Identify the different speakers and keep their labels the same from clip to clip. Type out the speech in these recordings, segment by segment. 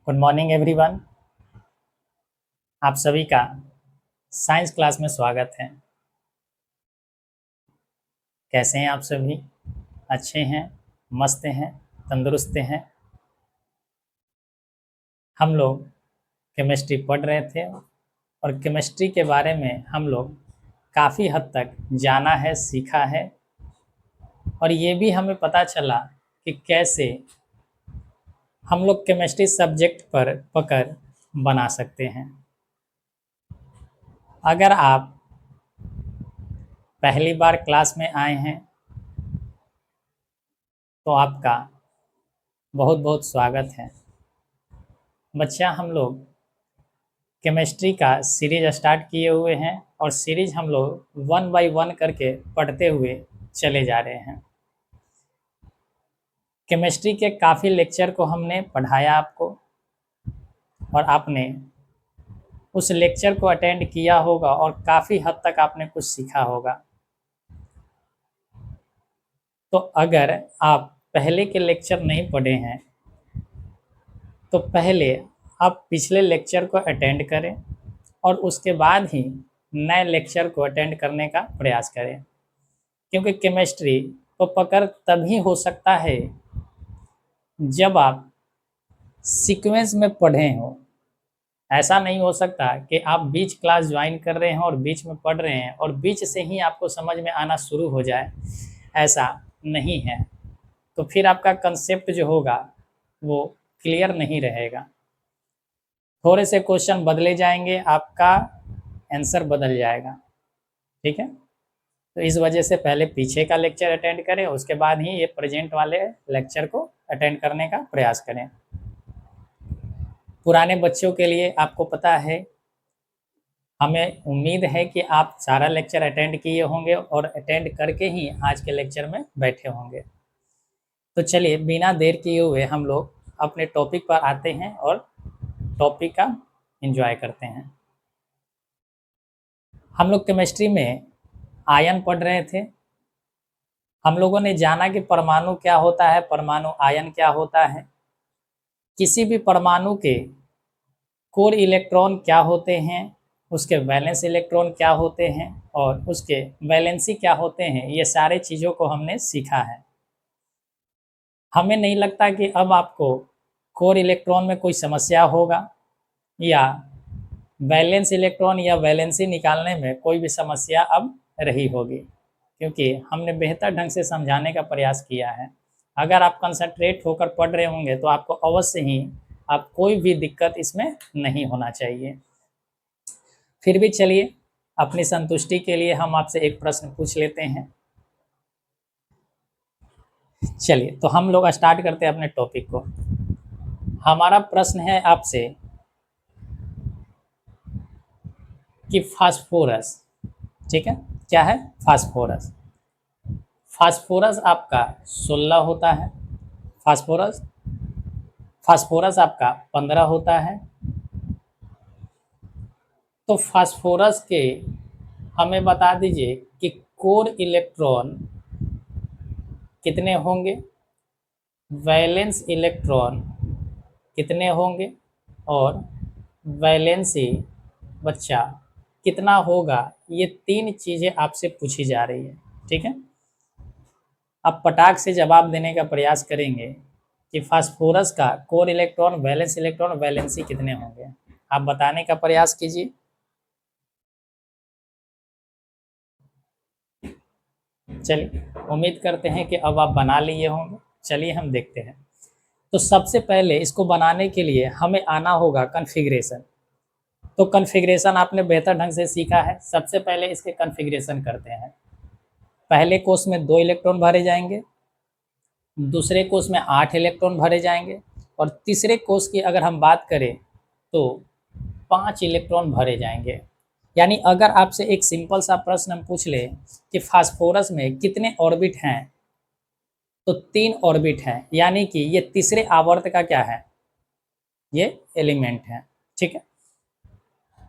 Speaker 1: Good morning everyone. आप सभी का साइंस क्लास में स्वागत है। कैसे हैं आप सभी? अच्छे हैं, मस्त हैं, तंदुरुस्त हैं। हम लोग केमिस्ट्री पढ़ रहे थे और केमिस्ट्री के बारे में हम लोग काफ़ी हद तक जाना है, सीखा है और ये भी हमें पता चला कि कैसे हम लोग केमिस्ट्री सब्जेक्ट पर पकड़ बना सकते हैं। अगर आप पहली बार क्लास में आए हैं तो आपका बहुत बहुत स्वागत है। बच्चा, हम लोग केमिस्ट्री का सीरीज स्टार्ट किए हुए हैं और सीरीज हम लोग 1 बाय 1 करके पढ़ते हुए चले जा रहे हैं। केमिस्ट्री के काफ़ी लेक्चर को हमने पढ़ाया आपको और आपने उस लेक्चर को अटेंड किया होगा और काफ़ी हद तक आपने कुछ सीखा होगा। तो अगर आप पहले के लेक्चर नहीं पढ़े हैं तो पहले आप पिछले लेक्चर को अटेंड करें और उसके बाद ही नए लेक्चर को अटेंड करने का प्रयास करें, क्योंकि केमिस्ट्री को पकड़ तभी हो सकता है जब आप सीक्वेंस में पढ़े हो। ऐसा नहीं हो सकता कि आप बीच क्लास ज्वाइन कर रहे हैं और बीच में पढ़ रहे हैं और बीच से ही आपको समझ में आना शुरू हो जाए। ऐसा नहीं है, तो फिर आपका कंसेप्ट जो होगा वो क्लियर नहीं रहेगा। थोड़े से क्वेश्चन बदले जाएंगे, आपका आंसर बदल जाएगा। ठीक है, तो इस वजह से पहले पीछे का लेक्चर अटेंड करें, उसके बाद ही ये प्रेजेंट वाले लेक्चर को अटेंड करने का प्रयास करें। पुराने बच्चों के लिए आपको पता है, हमें उम्मीद है कि आप सारा लेक्चर अटेंड किए होंगे और अटेंड करके ही आज के लेक्चर में बैठे होंगे। तो चलिए बिना देर किए हुए हम लोग अपने टॉपिक पर आते हैं और टॉपिक का एंजॉय करते हैं। हम लोग केमिस्ट्री में आयन पढ़ रहे थे। हम लोगों ने जाना कि परमाणु क्या होता है, परमाणु आयन क्या होता है, किसी भी परमाणु के कोर इलेक्ट्रॉन क्या होते हैं, उसके वैलेंस इलेक्ट्रॉन क्या होते हैं और उसके वैलेंसी क्या होते हैं, ये सारे चीज़ों को हमने सीखा है। हमें नहीं लगता कि अब आपको कोर इलेक्ट्रॉन में कोई समस्या होगा या वैलेंस इलेक्ट्रॉन या वैलेंसी निकालने में कोई भी समस्या अब रही होगी, क्योंकि हमने बेहतर ढंग से समझाने का प्रयास किया है। अगर आप कंसंट्रेट होकर पढ़ रहे होंगे तो आपको अवश्य ही आप कोई भी दिक्कत इसमें नहीं होना चाहिए। फिर भी चलिए अपनी संतुष्टि के लिए हम आपसे एक प्रश्न पूछ लेते हैं। चलिए तो हम लोग स्टार्ट करते हैं अपने टॉपिक को। हमारा प्रश्न है आपसे कि फास्फोरस, ठीक है, क्या है फास्फोरस। फास्फोरस आपका 16 होता है, फास्फोरस फास्फोरस आपका 15 होता है। तो फास्फोरस के हमें बता दीजिए कि कोर इलेक्ट्रॉन कितने होंगे, वैलेंस इलेक्ट्रॉन कितने होंगे और वैलेंसी बच्चा कितना होगा। ये तीन चीज़ें आपसे पूछी जा रही है। ठीक है, आप पटाख से जवाब देने का प्रयास करेंगे कि फास्फोरस का core electron, valence electron, valency कितने होंगे। आप बताने का प्रयास कीजिए। चलिए उम्मीद करते हैं कि अब आप बना लिए होंगे। चलिए हम देखते हैं। तो सबसे पहले इसको बनाने के लिए हमें आना होगा कॉन्फ़िगरेशन। तो कॉन्फ़िगरेशन आपने बेहतर ढंग से सीखा है। सबसे पहले इसके कॉन्फ़िगरेशन करते हैं। पहले कोष में 2 इलेक्ट्रॉन भरे जाएंगे, दूसरे कोष में 8 इलेक्ट्रॉन भरे जाएंगे और तीसरे कोष की अगर हम बात करें तो 5 इलेक्ट्रॉन भरे जाएंगे। यानी अगर आपसे एक सिंपल सा प्रश्न हम पूछ लें कि फास्फोरस में कितने ऑर्बिट हैं, तो 3 ऑर्बिट हैं, यानी कि ये तीसरे आवर्त का क्या है, ये एलिमेंट है। ठीक है,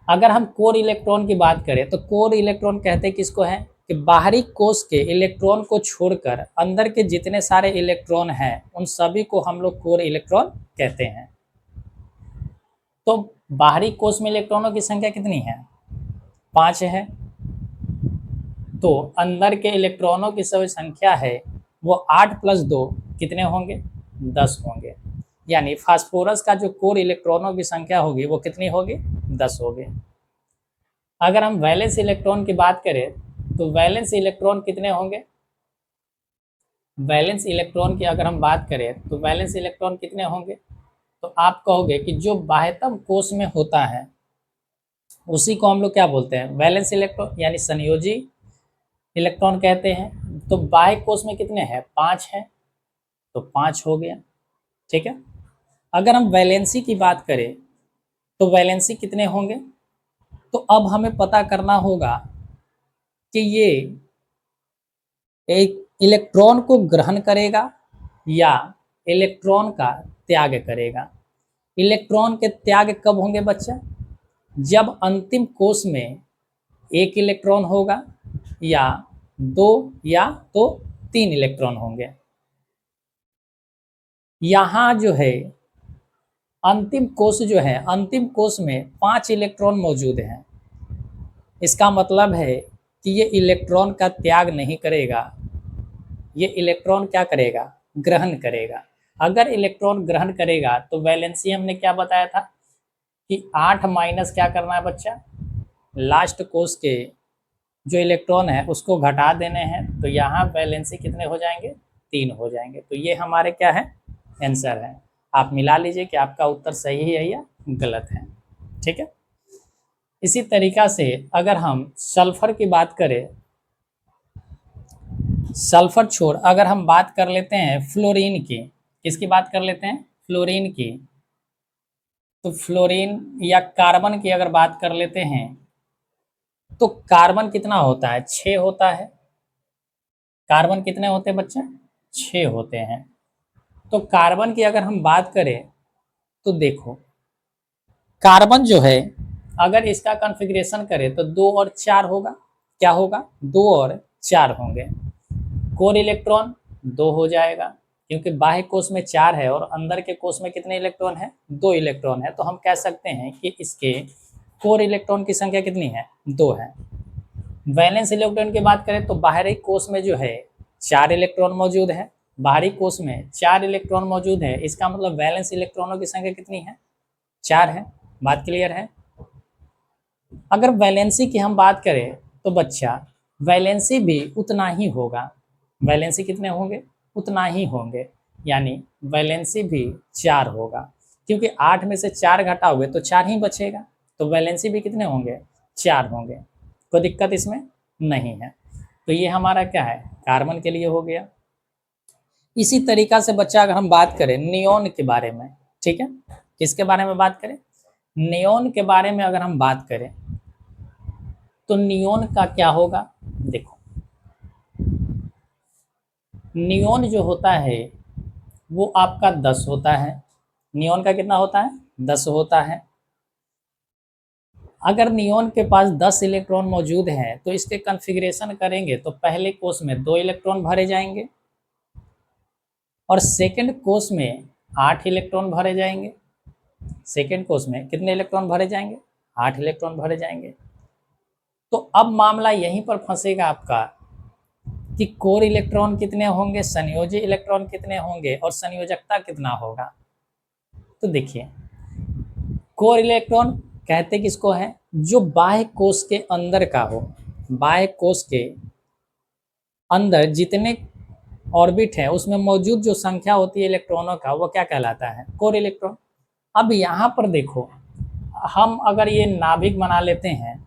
Speaker 1: अगर हम कोर इलेक्ट्रॉन की बात करें तो कोर इलेक्ट्रॉन कहते किसको है कि बाहरी कोष के इलेक्ट्रॉन को छोड़कर अंदर के जितने सारे इलेक्ट्रॉन हैं उन सभी को हम लोग कोर इलेक्ट्रॉन कहते हैं। तो बाहरी कोष में इलेक्ट्रॉनों की संख्या कितनी है? 5 है। तो अंदर के इलेक्ट्रॉनों की सभी संख्या है वो 8 + 2 कितने होंगे? 10 होंगे। यानी फास्फोरस का जो कोर इलेक्ट्रॉनों की संख्या होगी वो कितनी होगी? 10 होगी। अगर हम वैलेंस इलेक्ट्रॉन की बात करें तो वैलेंस इलेक्ट्रॉन कितने होंगे? वैलेंस इलेक्ट्रॉन की अगर हम बात करें तो वैलेंस इलेक्ट्रॉन कितने होंगे? तो आप कहोगे कि जो बाह्यतम कोष में होता है उसी को हम लोग क्या बोलते हैं? वैलेंस इलेक्ट्रॉन, यानी संयोजी इलेक्ट्रॉन कहते हैं। तो बाह्य कोष में कितने हैं? 5 हैं, तो 5 हो गया। ठीक है। अगर हम वैलेंसी की बात करें तो वैलेंसी कितने होंगे? तो अब हमें पता करना होगा कि ये एक इलेक्ट्रॉन को ग्रहण करेगा या इलेक्ट्रॉन का त्याग करेगा। इलेक्ट्रॉन के त्याग कब होंगे बच्चा? जब अंतिम कोष में 1 इलेक्ट्रॉन होगा या 2 या तो 3 इलेक्ट्रॉन होंगे। यहाँ जो है अंतिम कोष जो है, अंतिम कोष में 5 इलेक्ट्रॉन मौजूद हैं। इसका मतलब है कि ये इलेक्ट्रॉन का त्याग नहीं करेगा, ये इलेक्ट्रॉन क्या करेगा? ग्रहण करेगा। अगर इलेक्ट्रॉन ग्रहण करेगा तो वैलेंसी हमने क्या बताया था कि 8 माइनस क्या करना है बच्चा? लास्ट कोष के जो इलेक्ट्रॉन है उसको घटा देने हैं। तो यहाँ वैलेंसी कितने हो जाएंगे? 3 हो जाएंगे। तो ये हमारे क्या है? आंसर है। आप मिला लीजिए कि आपका उत्तर सही है या गलत है। ठीक है। इसी तरीका से अगर हम सल्फर की बात करें, सल्फर छोड़ अगर हम बात कर लेते हैं फ्लोरीन की, किसकी बात कर लेते हैं? फ्लोरीन की। तो फ्लोरीन या कार्बन की अगर बात कर लेते हैं तो कार्बन कितना होता है? 6 होता है। कार्बन कितने होते हैं बच्चे? 6 होते हैं। तो कार्बन की अगर हम बात करें तो देखो, कार्बन जो है अगर इसका कॉन्फ़िगरेशन करें तो 2 और 4 होगा। क्या होगा? 2 और 4 होंगे। कोर इलेक्ट्रॉन 2 हो जाएगा क्योंकि बाह्य कोष में 4 है और अंदर के कोष में कितने इलेक्ट्रॉन है? 2 इलेक्ट्रॉन है। तो हम कह सकते हैं कि इसके कोर इलेक्ट्रॉन की संख्या कितनी है? 2 है। वैलेंस इलेक्ट्रॉन की बात करें तो बाहरी कोष में जो है 4 इलेक्ट्रॉन मौजूद है। बाहरी कोष में 4 इलेक्ट्रॉन मौजूद है, इसका मतलब वैलेंस इलेक्ट्रॉनों की संख्या कितनी है? 4 है। बात क्लियर है? अगर वैलेंसी की हम बात करें तो बच्चा वैलेंसी भी उतना ही होगा। वैलेंसी कितने होंगे? उतना ही होंगे। यानी वैलेंसी भी 4 होगा क्योंकि 8 में से 4 घटाओगे तो 4 ही बचेगा। तो वैलेंसी भी कितने होंगे? 4 होंगे। कोई दिक्कत इसमें नहीं है। तो ये हमारा क्या है? कार्बन के लिए हो गया। इसी तरीका से बच्चा अगर हम बात करें नियोन के बारे में, ठीक है, किसके बारे में बात करें? नियोन के बारे में अगर हम बात करें तो नियोन का क्या होगा? देखो, नियोन जो होता है वो आपका 10 होता है। नियोन का कितना होता है? 10 होता है। अगर नियोन के पास 10 इलेक्ट्रॉन मौजूद हैं तो इसके कॉन्फ़िगरेशन करेंगे तो पहले कोष में 2 इलेक्ट्रॉन भरे जाएंगे और सेकंड कोष में 8 इलेक्ट्रॉन भरे जाएंगे। सेकंड कोष में कितने इलेक्ट्रॉन भरे जाएंगे? 8 इलेक्ट्रॉन भरे जाएंगे। तो अब मामला यहीं पर फंसेगा आपका कि कोर इलेक्ट्रॉन कितने होंगे, संयोजी इलेक्ट्रॉन कितने होंगे और संयोजकता कितना होगा। तो देखिए, कोर इलेक्ट्रॉन कहते किसको है? जो बाह्य कोष के अंदर का हो। बाह्य कोष के अंदर जितने ऑर्बिट है उसमें मौजूद जो संख्या होती है इलेक्ट्रॉनों का वो क्या कहलाता है? Core electron. अब यहाँ पर देखो, हम अगर ये नाभिक बना लेते हैं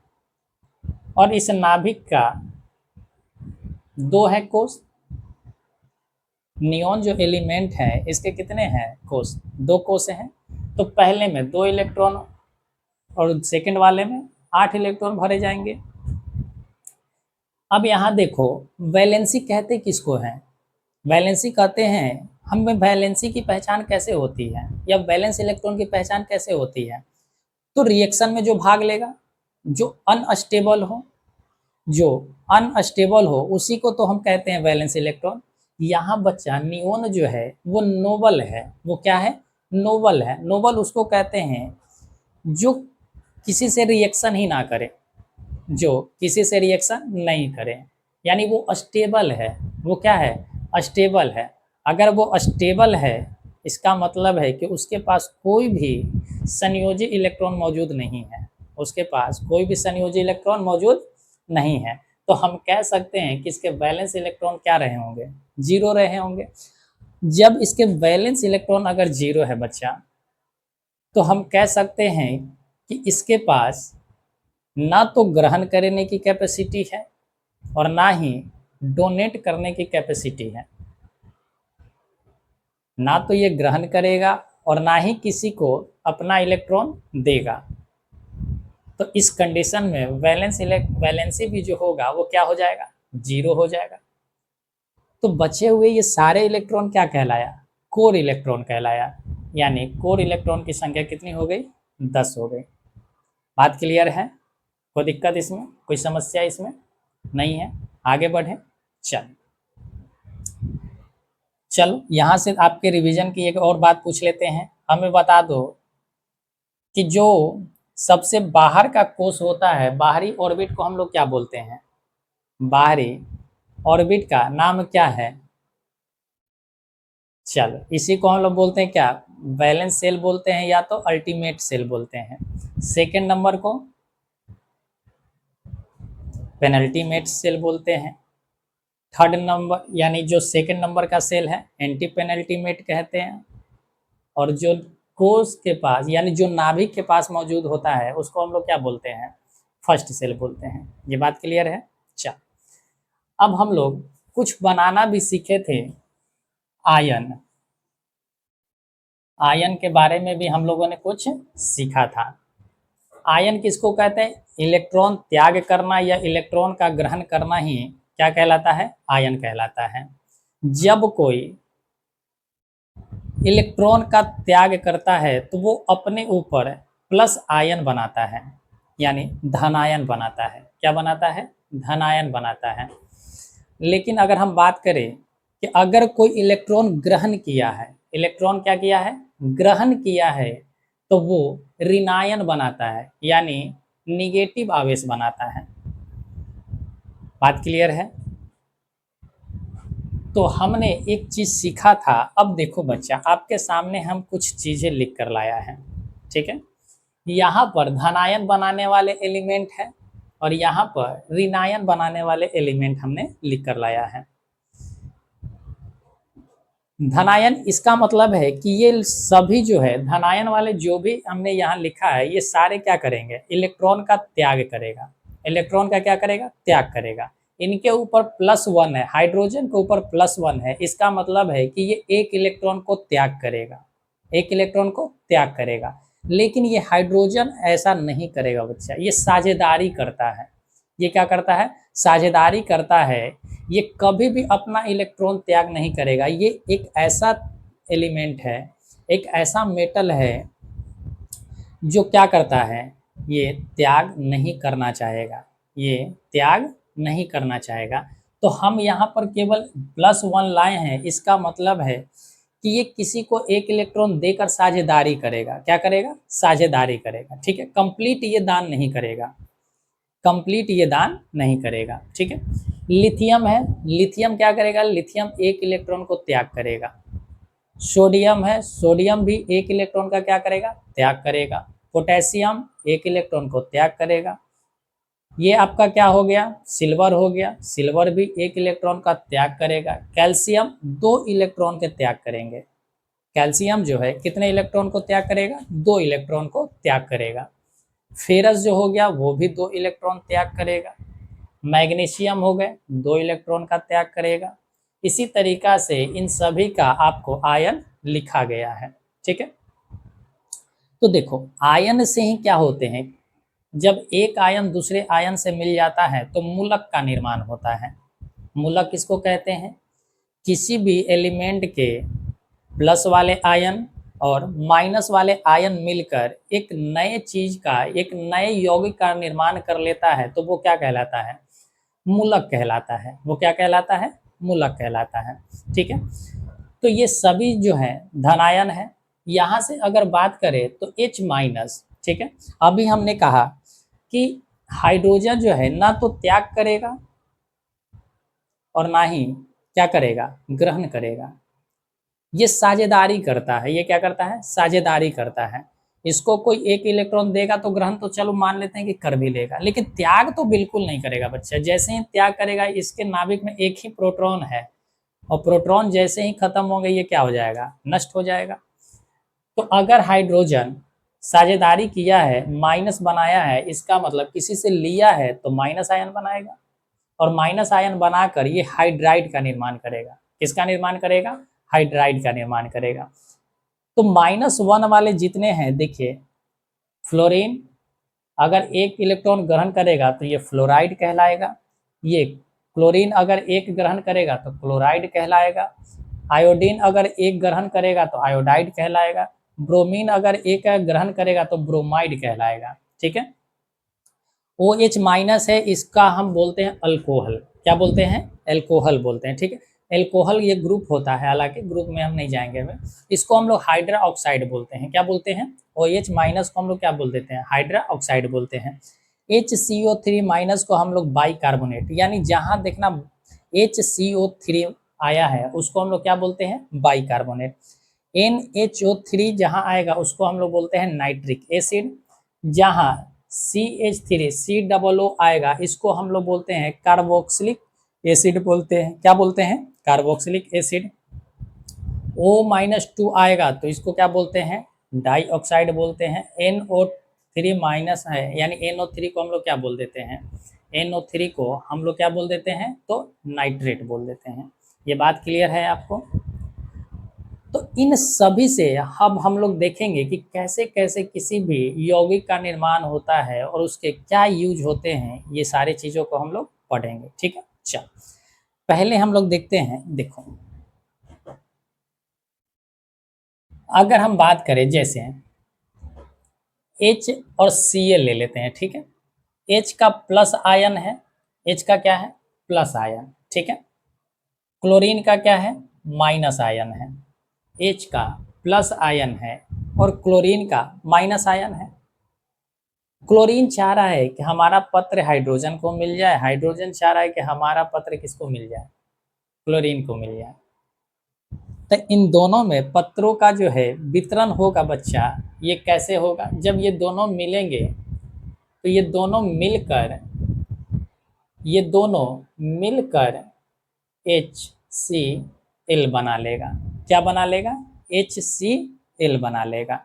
Speaker 1: और इस नाभिक का 2 है कोष। नियोन जो एलिमेंट है इसके कितने हैं कोष? 2 कोष हैं। तो पहले में 2 इलेक्ट्रॉन और सेकंड वाले में 8 इलेक्ट्रॉन भरे जाएंगे। अब यहाँ देखो, वैलेंसी कहते किसको है? वैलेंसी कहते हैं, हमें वैलेंसी की पहचान कैसे होती है या वैलेंस इलेक्ट्रॉन की पहचान कैसे होती है? तो रिएक्शन में जो भाग लेगा, जो अनस्टेबल हो, जो अनस्टेबल हो उसी को तो हम कहते हैं वैलेंस इलेक्ट्रॉन। यहाँ बच्चा नियोन जो है वो नोबल है। वो क्या है? नोबल है। नोबल उसको कहते हैं जो किसी से रिएक्शन ही ना करे, जो किसी से रिएक्शन नहीं करे, यानी वो स्टेबल है। वो क्या है? स्टेबल है। अगर वो स्टेबल है, इसका मतलब है कि उसके पास कोई भी संयोजी इलेक्ट्रॉन मौजूद नहीं है, उसके पास कोई भी संयोजी इलेक्ट्रॉन मौजूद नहीं है। तो हम कह सकते हैं कि इसके वैलेंस इलेक्ट्रॉन क्या रहे होंगे? जीरो रहे होंगे। जब इसके वैलेंस इलेक्ट्रॉन अगर जीरो है बच्चा, तो हम कह सकते हैं कि इसके पास ना तो ग्रहण करने की कैपेसिटी है और ना ही डोनेट करने की कैपेसिटी है। ना तो ये ग्रहण करेगा और ना ही किसी को अपना इलेक्ट्रॉन देगा। तो इस कंडीशन में वैलेंसी भी जो होगा वो क्या हो जाएगा? जीरो हो जाएगा। तो बचे हुए ये सारे इलेक्ट्रॉन क्या कहलाया? कोर इलेक्ट्रॉन कहलाया। यानी कोर इलेक्ट्रॉन की संख्या कितनी हो गई? 10 हो गई। बात क्लियर है? कोई दिक्कत इसमें, कोई समस्या इसमें नहीं है? आगे बढ़े। चलो यहाँ से आपके रिवीजन की एक और बात पूछ लेते हैं। हमें बता दो कि जो सबसे बाहर का कोष होता है, बाहरी ऑर्बिट को हम लोग क्या बोलते हैं? बाहरी ऑर्बिट का नाम क्या है? चलो इसी को हम लोग बोलते हैं क्या? वैलेंस सेल बोलते हैं या तो अल्टीमेट सेल बोलते हैं। सेकेंड नंबर को पेनल्टीमेट सेल बोलते हैं। थर्ड नंबर यानी जो सेकेंड नंबर का सेल है एंटी पेनल्टीमेट कहते हैं। और जो कोष के पास यानी जो नाभिक के पास मौजूद होता है उसको हम लोग क्या बोलते हैं? फर्स्ट सेल बोलते हैं। ये बात क्लियर है? चल अब हम लोग कुछ बनाना भी सीखे थे। आयन, आयन के बारे में भी हम लोगों ने कुछ सीखा था। आयन किसको कहते हैं? इलेक्ट्रॉन त्याग करना या इलेक्ट्रॉन का ग्रहण करना ही क्या कहलाता है? आयन कहलाता है। जब कोई इलेक्ट्रॉन का त्याग करता है तो वो अपने ऊपर प्लस आयन बनाता है, यानी धनायन बनाता है। क्या बनाता है? धनायन बनाता है। लेकिन अगर हम बात करें कि अगर कोई इलेक्ट्रॉन ग्रहण किया है, इलेक्ट्रॉन क्या किया है? ग्रहण किया है, तो वो ऋणायन बनाता है, यानी निगेटिव आवेश बनाता है। बात क्लियर है? तो हमने एक चीज सीखा था। अब देखो बच्चा, आपके सामने हम कुछ चीजें लिख कर लाया है, ठीक है? यहाँ पर धनायन बनाने वाले एलिमेंट है और यहाँ पर ऋणायन बनाने वाले एलिमेंट हमने लिख कर लाया है। धनायन इसका मतलब है कि ये सभी जो है धनायन वाले जो भी हमने यहाँ लिखा है ये सारे क्या करेंगे? इलेक्ट्रॉन का त्याग करेगा। इलेक्ट्रॉन का क्या करेगा? त्याग करेगा। इनके ऊपर +1 है, हाइड्रोजन के ऊपर +1 है। इसका मतलब है कि ये एक इलेक्ट्रॉन को त्याग करेगा, एक इलेक्ट्रॉन को त्याग करेगा। लेकिन ये हाइड्रोजन ऐसा नहीं करेगा बच्चा, ये साझेदारी करता है। ये क्या करता है? साझेदारी करता है। ये कभी भी अपना इलेक्ट्रॉन त्याग नहीं करेगा। ये एक ऐसा एलिमेंट है, एक ऐसा मेटल है जो क्या करता है? ये त्याग नहीं करना चाहेगा, ये त्याग नहीं करना चाहेगा। तो हम यहाँ पर केवल +1 लाए हैं। इसका मतलब है कि ये किसी को एक इलेक्ट्रॉन देकर साझेदारी करेगा। क्या करेगा? साझेदारी करेगा, ठीक है? कंप्लीट ये दान नहीं करेगा, कंप्लीट ये दान नहीं करेगा, ठीक है? लिथियम है, लिथियम क्या करेगा? लिथियम एक इलेक्ट्रॉन को त्याग करेगा। सोडियम है, सोडियम भी एक इलेक्ट्रॉन का क्या करेगा? त्याग करेगा। पोटेशियम एक इलेक्ट्रॉन को त्याग करेगा। ये आपका क्या हो गया? सिल्वर हो गया, सिल्वर भी एक इलेक्ट्रॉन का त्याग करेगा। कैल्शियम 2 इलेक्ट्रॉन के त्याग करेंगे। कैल्शियम जो है कितने इलेक्ट्रॉन को त्याग करेगा? 2 इलेक्ट्रॉन को त्याग करेगा। फेरस जो हो गया वो भी 2 इलेक्ट्रॉन त्याग करेगा। मैग्नीशियम हो गए, 2 इलेक्ट्रॉन का त्याग करेगा। इसी तरीका से इन सभी का आपको आयन लिखा गया है, ठीक है? तो देखो आयन से ही क्या होते हैं? जब एक आयन दूसरे आयन से मिल जाता है तो मूलक का निर्माण होता है। मूलक किसको कहते हैं? किसी भी एलिमेंट के प्लस वाले आयन और माइनस वाले आयन मिलकर एक नए चीज का, एक नए यौगिक का निर्माण कर लेता है तो वो क्या कहलाता है? मूलक कहलाता है। वो क्या कहलाता है? मूलक कहलाता है, ठीक है? तो ये सभी जो है धनायन है। यहाँ से अगर बात करें तो H- ठीक है। अभी हमने कहा कि हाइड्रोजन जो है ना तो त्याग करेगा और ना ही क्या करेगा, ग्रहण करेगा। ये साझेदारी करता है। ये क्या करता है, साझेदारी करता है। इसको कोई एक इलेक्ट्रॉन देगा तो ग्रहण तो चलो मान लेते हैं कि कर भी लेगा, लेकिन त्याग तो बिल्कुल नहीं करेगा बच्चा। जैसे ही त्याग करेगा, इसके नाभिक में एक ही प्रोटॉन है और प्रोटॉन जैसे ही खत्म होंगे ये क्या हो जाएगा, नष्ट हो जाएगा। तो अगर हाइड्रोजन साझेदारी किया है, माइनस बनाया है, इसका मतलब किसी से लिया है तो माइनस आयन बनाएगा और माइनस आयन बनाकर ये हाइड्राइड का निर्माण करेगा। किसका निर्माण करेगा, हाइड्राइड का निर्माण करेगा। तो -1 वाले जितने हैं, देखिए फ्लोरीन अगर एक इलेक्ट्रॉन ग्रहण करेगा तो ये फ्लोराइड कहलाएगा। ये क्लोरीन अगर एक ग्रहण करेगा तो क्लोराइड कहलाएगा। आयोडीन अगर एक ग्रहण करेगा तो आयोडाइड कहलाएगा। ब्रोमीन अगर एक ग्रहण करेगा तो ब्रोमाइड कहलाएगा। ठीक है। OH माइनस है, इसका हम बोलते हैं अल्कोहल। क्या बोलते हैं, एल्कोहल बोलते हैं। ठीक है। एल्कोहल ये ग्रुप होता है, हालांकि ग्रुप में हम नहीं जाएंगे अभी। इसको हम लोग हाइड्रा ऑक्साइड बोलते हैं। क्या बोलते हैं, OH माइनस को हम लोग क्या बोल देते हैं, हाइड्रा ऑक्साइड बोलते हैं। HCO3 माइनस को हम लोग बाइकार्बोनेट, यानी जहां देखना HCO3 आया है उसको हम लोग क्या बोलते हैं, बाइकार्बोनेट। NHO3 जहां आएगा उसको हम लोग बोलते हैं नाइट्रिक एसिड। जहां CH3 COO आएगा इसको हम लोग बोलते हैं कार्बोक्सिलिक एसिड बोलते हैं। क्या बोलते हैं, कार्बोक्सिलिक एसिड। O-2 आएगा तो इसको क्या बोलते हैं, डाइऑक्साइड बोलते हैं। NO3 माइनस है, यानी NO3 को हम लोग क्या बोल देते हैं, NO3 को हम लोग क्या बोल देते हैं, तो नाइट्रेट बोल देते हैं। ये बात क्लियर है आपको। तो इन सभी से अब हम लोग देखेंगे कि कैसे कैसे किसी भी यौगिक का निर्माण होता है और उसके क्या यूज होते हैं, ये सारी चीज़ों को हम लोग पढ़ेंगे। ठीक है। चल पहले हम लोग देखते हैं, देखो अगर हम बात करें जैसे H और Cl ले लेते हैं। ठीक है। H का प्लस आयन है, H का क्या है, प्लस आयन। ठीक है। क्लोरीन का क्या है, माइनस आयन है। H का प्लस आयन है और क्लोरीन का माइनस आयन है। क्लोरीन चाह रहा है कि हमारा पत्र हाइड्रोजन को मिल जाए, हाइड्रोजन चाह रहा है कि हमारा पत्र किसको मिल जाए, क्लोरीन को मिल जाए। तो इन दोनों में पत्रों का जो है वितरण होगा बच्चा, ये कैसे होगा, जब ये दोनों मिलेंगे तो ये दोनों मिलकर HCl बना लेगा। क्या बना लेगा, HCl बना लेगा।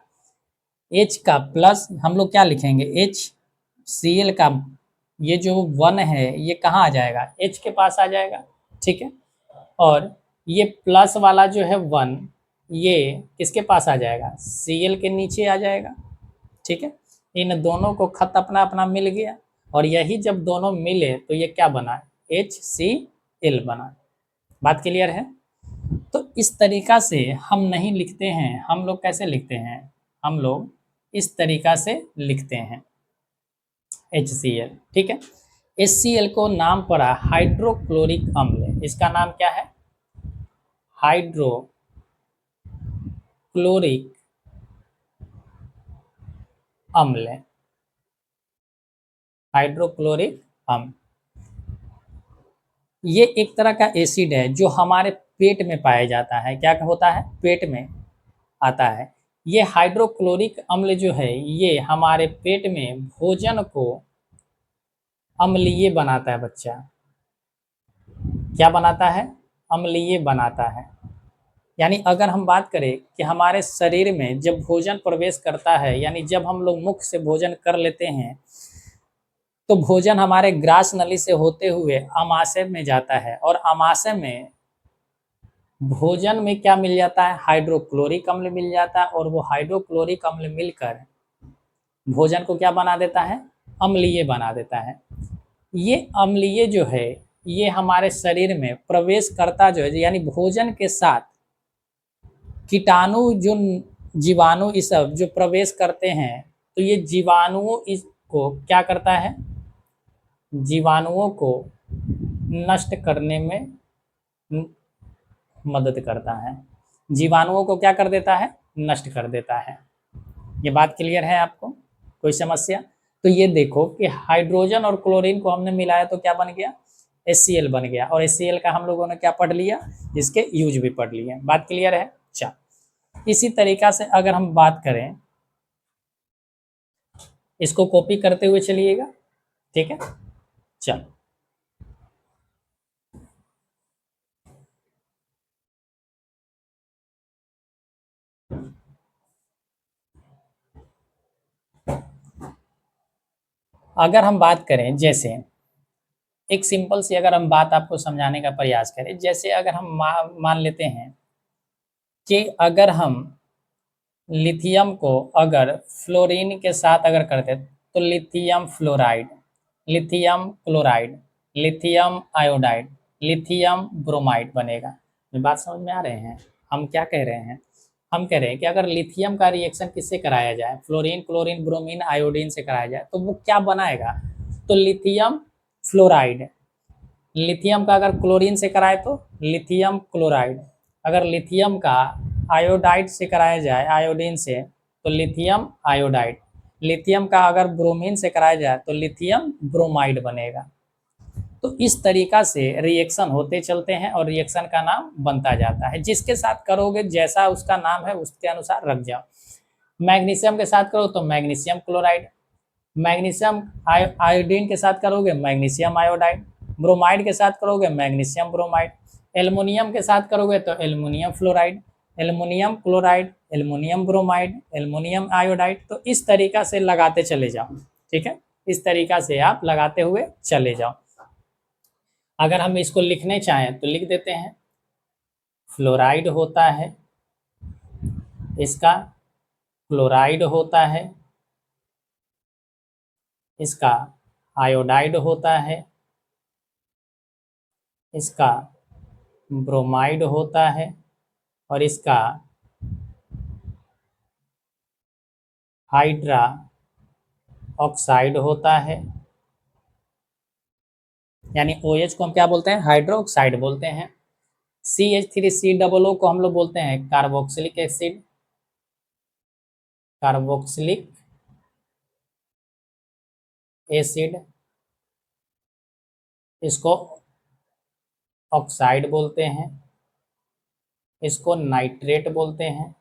Speaker 1: H का प्लस हम लोग क्या लिखेंगे, HCl का ये जो 1 है ये कहाँ आ जाएगा, H के पास आ जाएगा। ठीक है। और ये प्लस वाला जो है 1 ये किसके पास आ जाएगा, Cl के नीचे आ जाएगा। ठीक है। इन दोनों को खत अपना अपना मिल गया और यही जब दोनों मिले तो ये क्या बना, HCl बना। बात क्लियर है। तो इस तरीका से हम नहीं लिखते हैं, हम लोग कैसे लिखते हैं, हम लोग इस तरीका से लिखते हैं HCl। ठीक है। HCl को नाम पड़ा हाइड्रोक्लोरिक अम्ल। इसका नाम क्या है, हाइड्रोक्लोरिक अम्ल। हाइड्रोक्लोरिक अम्ल ये एक तरह का एसिड है जो हमारे पेट में पाया जाता है। क्या होता है, पेट में आता है। ये हाइड्रोक्लोरिक अम्ल जो है ये हमारे पेट में भोजन को अम्लीय बनाता है बच्चा। क्या बनाता है, अम्लीय बनाता है। यानी अगर हम बात करें कि हमारे शरीर में जब भोजन प्रवेश करता है, यानी जब हम लोग मुख से भोजन कर लेते हैं तो भोजन हमारे ग्रास नली से होते हुए आमाशय में जाता है और आमाशय में भोजन में क्या मिल जाता है, हाइड्रोक्लोरिक अम्ल मिल जाता है और वो हाइड्रोक्लोरिक अम्ल मिलकर भोजन को क्या बना देता है, अम्लीय बना देता है। ये अम्लीय जो है ये हमारे शरीर में प्रवेश करता जो है, यानी भोजन के साथ कीटाणु जो जीवाणु ये सब जो प्रवेश करते हैं तो ये जीवाणुओं इसको क्या करता है, जीवाणुओं को नष्ट करने में मदद करता है। जीवाणुओं को क्या कर देता है, नष्ट कर देता है। ये बात क्लियर है आपको। कोई समस्या? तो ये देखो कि हाइड्रोजन और क्लोरीन को हमने मिलाया तो क्या बन गया, HCl बन गया, और HCl का हम लोगों ने क्या पढ़ लिया, इसके यूज भी पढ़ लिया। बात क्लियर है? चल, इसी तरीका से अगर हम बात करें, इसको कॉपी करते हुए चलिएगा, ठीक है। चल, अगर हम बात करें, जैसे एक सिंपल सी अगर हम बात आपको समझाने का प्रयास करें, जैसे अगर हम मान लेते हैं कि अगर हम लिथियम को अगर फ्लोरीन के साथ अगर करते तो lithium fluoride, lithium chloride, lithium iodide, lithium bromide बनेगा। ये बात समझ में आ रहे हैं? हम क्या कह रहे हैं, हम कह रहे हैं कि अगर लिथियम का रिएक्शन किससे कराया जाए, फ्लोरीन क्लोरीन ब्रोमीन आयोडीन से कराया जाए, तो वो क्या बनाएगा, तो लिथियम फ्लोराइड। लिथियम का अगर क्लोरीन से कराए तो लिथियम क्लोराइड, अगर लिथियम का आयोडाइड से कराया जाए, आयोडीन से, तो लिथियम आयोडाइड, लिथियम का अगर ब्रोमीन से कराया जाए तो लिथियम ब्रोमाइड बनेगा। तो इस तरीका से रिएक्शन होते चलते हैं और रिएक्शन का नाम बनता जाता है। जिसके साथ करोगे जैसा उसका नाम है उसके अनुसार रख जाओ। मैग्नीशियम के साथ करो तो मैग्नीशियम क्लोराइड, मैग्नीशियम आयोडीन के साथ करोगे मैग्नीशियम आयोडाइड, ब्रोमाइड के साथ करोगे मैग्नीशियम ब्रोमाइड, एल्युमिनियम के साथ करोगे तो aluminium fluoride, aluminium chloride, aluminium bromide, aluminium iodide. तो इस तरीका से लगाते चले जाओ, ठीक है। इस तरीका से आप लगाते हुए चले जाओ। अगर हम इसको लिखने चाहें तो लिख देते हैं, फ्लोराइड होता है, इसका क्लोराइड होता है, इसका आयोडाइड होता है, इसका ब्रोमाइड होता है, और इसका हाइड्रा ऑक्साइड होता है। यानी OH को हम क्या बोलते हैं, हाइड्रो ऑक्साइड बोलते हैं। CH3COO को हम लोग बोलते हैं कार्बोक्सिलिक एसिड, कार्बोक्सिलिक एसिड, इसको ऑक्साइड बोलते हैं, इसको नाइट्रेट बोलते हैं।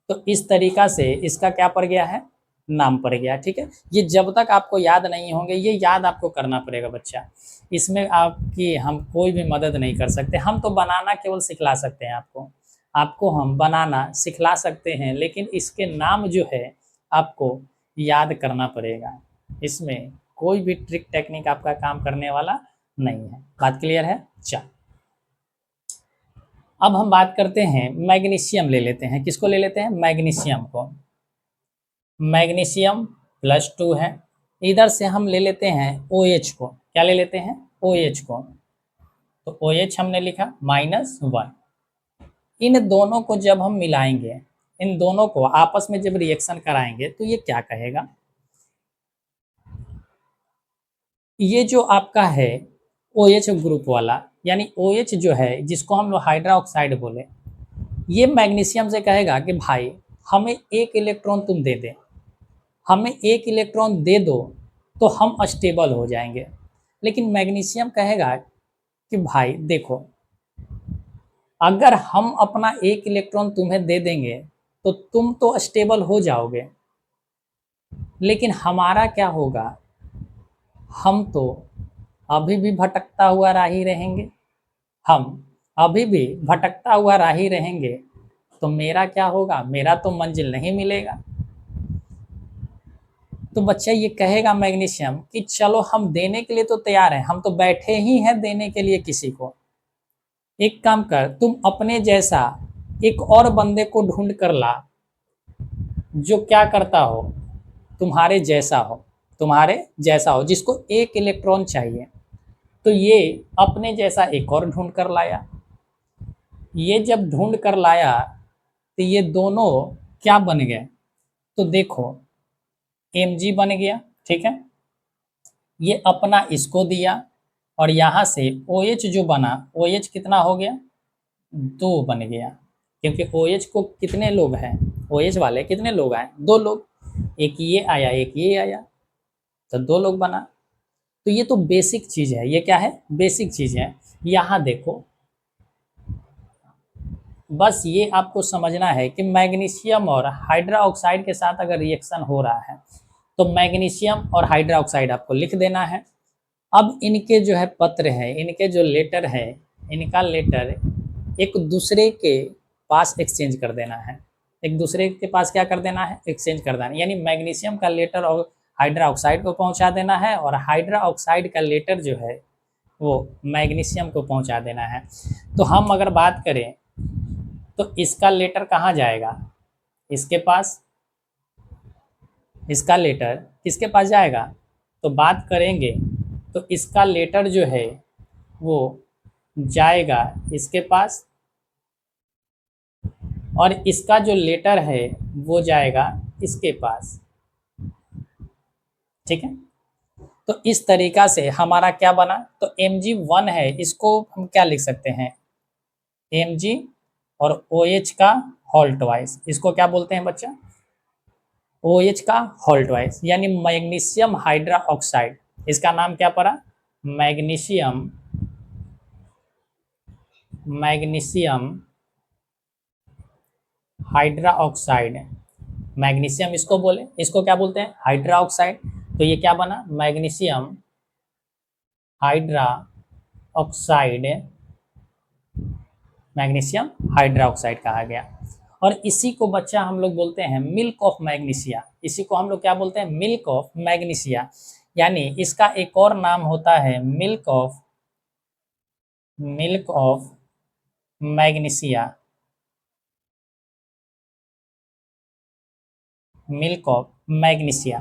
Speaker 1: तो इस तरीका से इसका क्या पड़ गया है, नाम पड़ गया, ठीक है। ये जब तक आपको याद नहीं होंगे, ये याद आपको करना पड़ेगा बच्चा। इसमें आपकी हम कोई भी मदद नहीं कर सकते। हम तो बनाना केवल सिखला सकते हैं आपको, आपको हम बनाना सिखला सकते हैं, लेकिन इसके नाम जो है आपको याद करना पड़ेगा। इसमें कोई भी ट्रिक टेक्निक आपका काम करने वाला नहीं है। बात क्लियर है? चल, अब हम बात करते हैं, मैग्नीशियम ले लेते हैं। किसको ले लेते हैं, मैग्नीशियम को। मैग्नीशियम +2 है। इधर से हम ले लेते हैं OH को। क्या ले लेते हैं, OH को। तो OH हमने लिखा -1। इन दोनों को जब हम मिलाएंगे, इन दोनों को आपस में जब रिएक्शन कराएंगे तो ये क्या कहेगा, ये जो आपका है OH ग्रुप वाला, यानी OH जो है जिसको हम लोग हाइड्रा ऑक्साइड बोले, ये मैग्नीशियम से कहेगा कि भाई हमें एक इलेक्ट्रॉन तुम दे दे, हमें एक इलेक्ट्रॉन दे दो तो हम स्टेबल हो जाएंगे। लेकिन मैग्नीशियम कहेगा कि भाई देखो, अगर हम अपना एक इलेक्ट्रॉन तुम्हें दे देंगे तो तुम तो स्टेबल हो जाओगे, लेकिन हमारा क्या होगा, हम तो अभी भी भटकता हुआ राही रहेंगे, हम अभी भी भटकता हुआ राही रहेंगे। तो मेरा क्या होगा, मेरा तो मंजिल नहीं मिलेगा। तो बच्चा ये कहेगा मैग्नीशियम कि चलो हम देने के लिए तो तैयार हैं, हम तो बैठे ही हैं देने के लिए किसी को। एक काम कर, तुम अपने जैसा एक और बंदे को ढूंढ कर ला जो क्या करता हो, तुम्हारे जैसा हो, तुम्हारे जैसा हो, जिसको एक इलेक्ट्रॉन चाहिए। तो ये अपने जैसा एक और ढूंढ कर लाया। ये जब ढूंढ कर लाया तो ये दोनों क्या बन गए, तो देखो Mg बन गया, ठीक है। ये अपना इसको दिया, और यहाँ से OH जो बना, OH कितना हो गया, 2 बन गया। क्योंकि OH को कितने लोग हैं, OH वाले कितने लोग आए, 2 लोग। एक ये आया एक ये आया, तो 2 लोग बना। तो ये तो बेसिक चीज़ है, ये क्या है, बेसिक चीज़ है। यहाँ देखो, बस ये आपको समझना है कि मैग्नीशियम और हाइड्रा ऑक्साइड के साथ अगर रिएक्शन हो रहा है तो मैग्नीशियम और हाइड्रा ऑक्साइड आपको लिख देना है। अब इनके जो है पत्र है, इनके जो लेटर है, इनका लेटर एक दूसरे के पास एक्सचेंज कर देना है। एक दूसरे के पास क्या कर देना है, एक्सचेंज कर देना है। यानी मैग्नीशियम का लेटर और हाइड्रा ऑक्साइड को पहुंचा देना है, और हाइड्रा ऑक्साइड का लेटर जो है वो मैग्नीशियम को पहुंचा देना है। तो हम अगर बात करें तो इसका लेटर कहाँ जाएगा, इसके पास, इसका लेटर किसके पास जाएगा, तो बात करेंगे तो इसका लेटर जो है वो जाएगा इसके पास, और इसका जो लेटर है वो जाएगा इसके पास। ठीक है, तो इस तरीका से हमारा क्या बना, तो Mg1 है, इसको हम क्या लिख सकते हैं, Mg और OH का होल ट्वाइस, इसको क्या बोलते हैं बच्चा, OH का होल ट्वाइस, यानी मैग्नीशियम हाइड्रा ऑक्साइड। इसका नाम क्या पड़ा, magnesium, magnesium hydra oxide. Magnesium इसको बोले, इसको क्या बोलते हैं, हाइड्रा ऑक्साइड। तो ये क्या बना, magnesium hydra oxide, magnesium hydra oxide कहा गया। और इसी को बच्चा हम लोग बोलते हैं मिल्क ऑफ मैग्नीशिया, इसी को हम लोग क्या बोलते हैं, मिल्क ऑफ मैग्नीशिया। यानी इसका एक और नाम होता है milk of, milk of magnesia, milk of magnesia,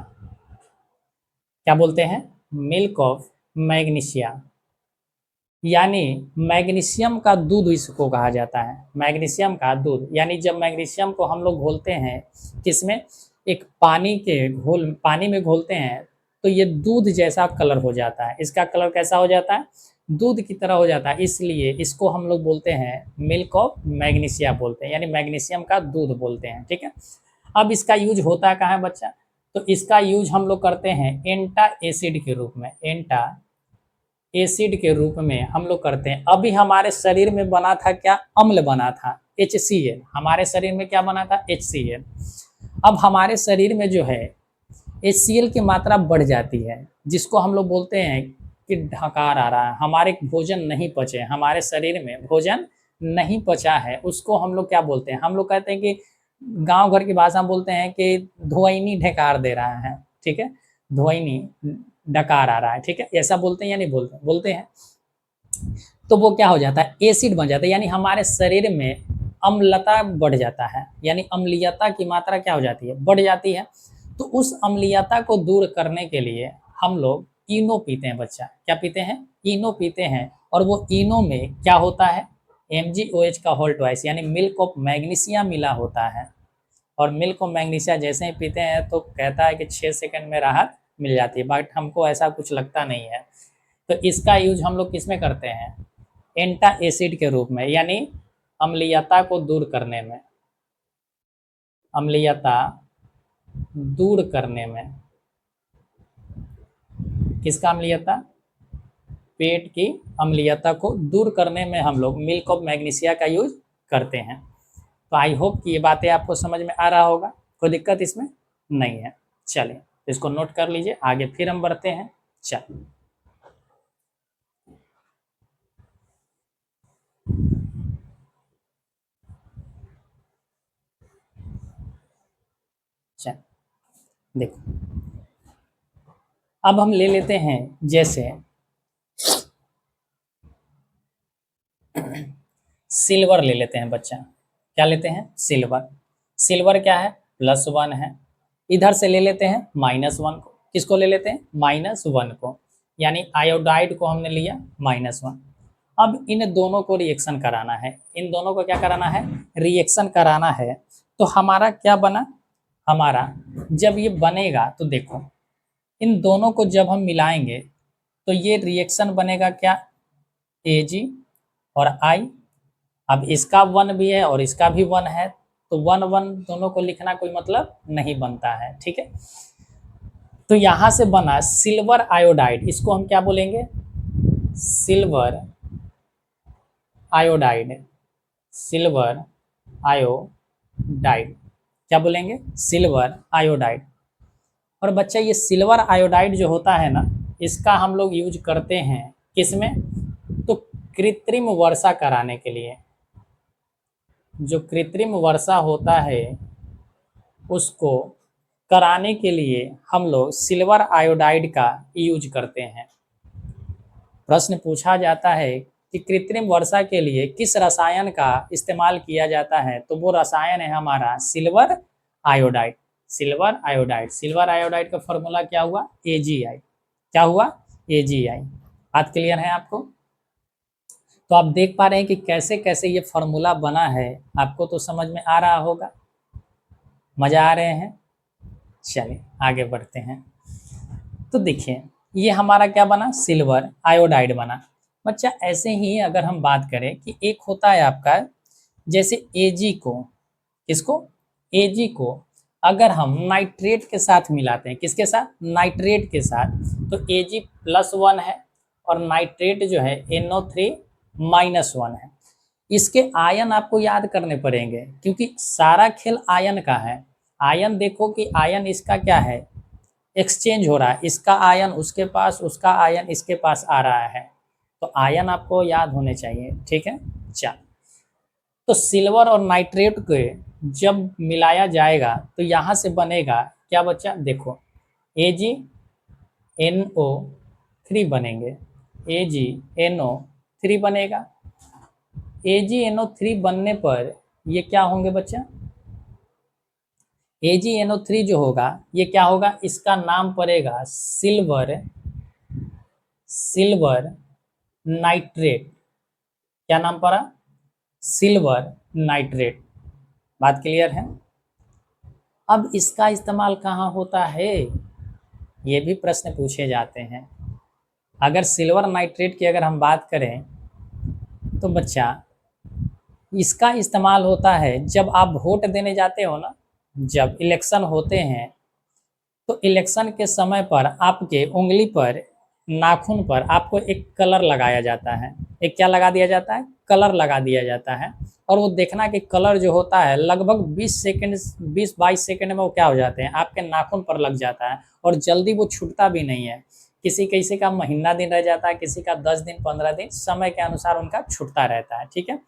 Speaker 1: क्या बोलते हैं, मिल्क ऑफ मैग्नीशिया। यानी मैग्नीशियम का दूध इसको कहा जाता है, मैग्नीशियम का दूध। यानी जब मैग्नीशियम को हम लोग घोलते हैं किसमें, एक पानी के घोल, पानी में घोलते हैं, तो ये दूध जैसा कलर हो जाता है, इसका कलर कैसा हो जाता है, दूध की तरह हो जाता है। इसलिए इसको हम लोग बोलते हैं मिल्क ऑफ मैग्नीशिया बोलते हैं, यानी मैग्नीशियम का दूध बोलते हैं। ठीक है, अब इसका यूज होता कहाँ है बच्चा, तो इसका यूज हम लोग करते हैं एंटा एसिड के रूप में, एंटा एसिड के रूप में हम लोग करते हैं। अभी हमारे शरीर में बना था क्या, अम्ल बना था HCl, हमारे शरीर में क्या बना था, HCl। अब हमारे शरीर में जो है HCl की मात्रा बढ़ जाती है, जिसको हम लोग बोलते हैं कि ढकार आ रहा है, हमारे भोजन नहीं पचे, हमारे शरीर में भोजन नहीं पचा है, उसको हम लोग क्या बोलते हैं, हम लोग कहते हैं कि गांव घर की भाषा में बोलते हैं कि धुआइनी ढकार दे रहा है। ठीक है, धुआइनी डकार आ रहा है। ठीक है, ऐसा बोलते हैं या नहीं बोलते, बोलते हैं। तो वो क्या हो जाता है, एसिड बन जाता है, यानी हमारे शरीर में अम्लता बढ़ जाता है, यानी अम्लीयता की मात्रा क्या हो जाती है, बढ़ जाती है। तो उस अम्लीयता को दूर करने के लिए हम लोग इनो पीते हैं बच्चा, क्या पीते हैं, इनो पीते हैं। और वो इनो में क्या होता है, MgOH का होल ट्वाइस, यानी मिल्क ऑफ मैग्नीशिया मिला होता है। और मिल्क ऑफ मैग्नीशिया जैसे ही पीते हैं तो कहता है कि 6 सेकंड में राहत मिल जाती है, बट हमको ऐसा कुछ लगता नहीं है। तो इसका यूज हम लोग किस में करते हैं, एंटा एसिड के रूप में, यानी अम्लीयता को दूर करने में, अम्लीयता दूर करने में, किसका अम्लीयता, पेट की अम्लीयता को दूर करने में हम लोग मिल्क ऑफ मैग्नीशिया का यूज करते हैं। तो आई होप कि ये बातें आपको समझ में आ रहा होगा, कोई दिक्कत इसमें नहीं है। चलिए इसको नोट कर लीजिए, आगे फिर हम बढ़ते हैं। चलिए चलिए देखो, अब हम ले लेते हैं जैसे सिल्वर ले लेते हैं बच्चा, क्या लेते हैं, सिल्वर। सिल्वर क्या है, +1 है। इधर से ले लेते हैं -1 को, किसको ले लेते हैं, -1 को, यानी आयोडाइड को हमने लिया -1। अब इन दोनों को रिएक्शन कराना है, इन दोनों को क्या कराना है, रिएक्शन कराना है। तो हमारा क्या बना, हमारा जब ये बनेगा तो देखो, इन दोनों को जब हम मिलाएंगे तो ये रिएक्शन बनेगा क्या, Ag और I। अब इसका 1 भी है और इसका भी 1 है, तो 1 1 दोनों को लिखना कोई मतलब नहीं बनता है, ठीक है। तो यहाँ से बना सिल्वर आयोडाइड, इसको हम क्या बोलेंगे, सिल्वर आयोडाइड, सिल्वर आयोडाइड, क्या बोलेंगे, सिल्वर आयोडाइड। और बच्चा ये सिल्वर आयोडाइड जो होता है ना, इसका हम लोग यूज करते हैं किसमें, तो कृत्रिम वर्षा कराने के लिए। जो कृत्रिम वर्षा होता है उसको कराने के लिए हम लोग सिल्वर आयोडाइड का यूज करते हैं। प्रश्न पूछा जाता है कि कृत्रिम वर्षा के लिए किस रसायन का इस्तेमाल किया जाता है, तो वो रसायन है हमारा silver iodide. Silver iodide, silver iodide का फॉर्मूला क्या हुआ, AgI, क्या हुआ, AgI। बात क्लियर है आपको। तो आप देख पा रहे हैं कि कैसे कैसे ये फॉर्मूला बना है, आपको तो समझ में आ रहा होगा, मजा आ रहे हैं। चलिए आगे बढ़ते हैं। तो देखिए ये हमारा क्या बना, सिल्वर आयोडाइड बना। बच्चा ऐसे ही अगर हम बात करें कि एक होता है आपका, जैसे Ag को, किसको, Ag को अगर हम नाइट्रेट के साथ मिलाते हैं, किसके साथ, नाइट्रेट के साथ, तो Ag+1 है और नाइट्रेट जो है NO3-1 है। इसके आयन आपको याद करने पड़ेंगे क्योंकि सारा खेल आयन का है। आयन देखो कि आयन इसका क्या है, एक्सचेंज हो रहा है, इसका आयन उसके पास, उसका आयन इसके पास आ रहा है, तो आयन आपको याद होने चाहिए, ठीक है। चल, तो सिल्वर और नाइट्रेट को जब मिलाया जाएगा तो यहाँ से बनेगा क्या बच्चा, देखो AgNO3 बनेंगे, AgNO3 बनेगा। AgNO3 बनने पर ये क्या होंगे बच्चा, AgNO3 जो होगा ये क्या होगा, इसका नाम पड़ेगा सिल्वर, सिल्वर नाइट्रेट। क्या नाम पड़ा, सिल्वर नाइट्रेट। बात क्लियर है। अब इसका इस्तेमाल कहाँ होता है, ये भी प्रश्न पूछे जाते हैं। अगर सिल्वर नाइट्रेट की अगर हम बात करें तो बच्चा इसका इस्तेमाल होता है जब आप वोट देने जाते हो ना, जब इलेक्शन होते हैं तो इलेक्शन के समय पर आपके उंगली पर, नाखून पर आपको एक कलर लगाया जाता है। एक क्या लगा दिया जाता है, कलर लगा दिया जाता है। और वो देखना कि कलर जो होता है लगभग 20 सेकंड, 20-22 सेकंड में वो क्या हो जाते हैं, आपके नाखून पर लग जाता है और जल्दी वो छूटता भी नहीं है। किसी का महीना दिन रह जाता है, किसी का 10 दिन 15 दिन, समय के अनुसार उनका छूटता रहता है, ठीक है।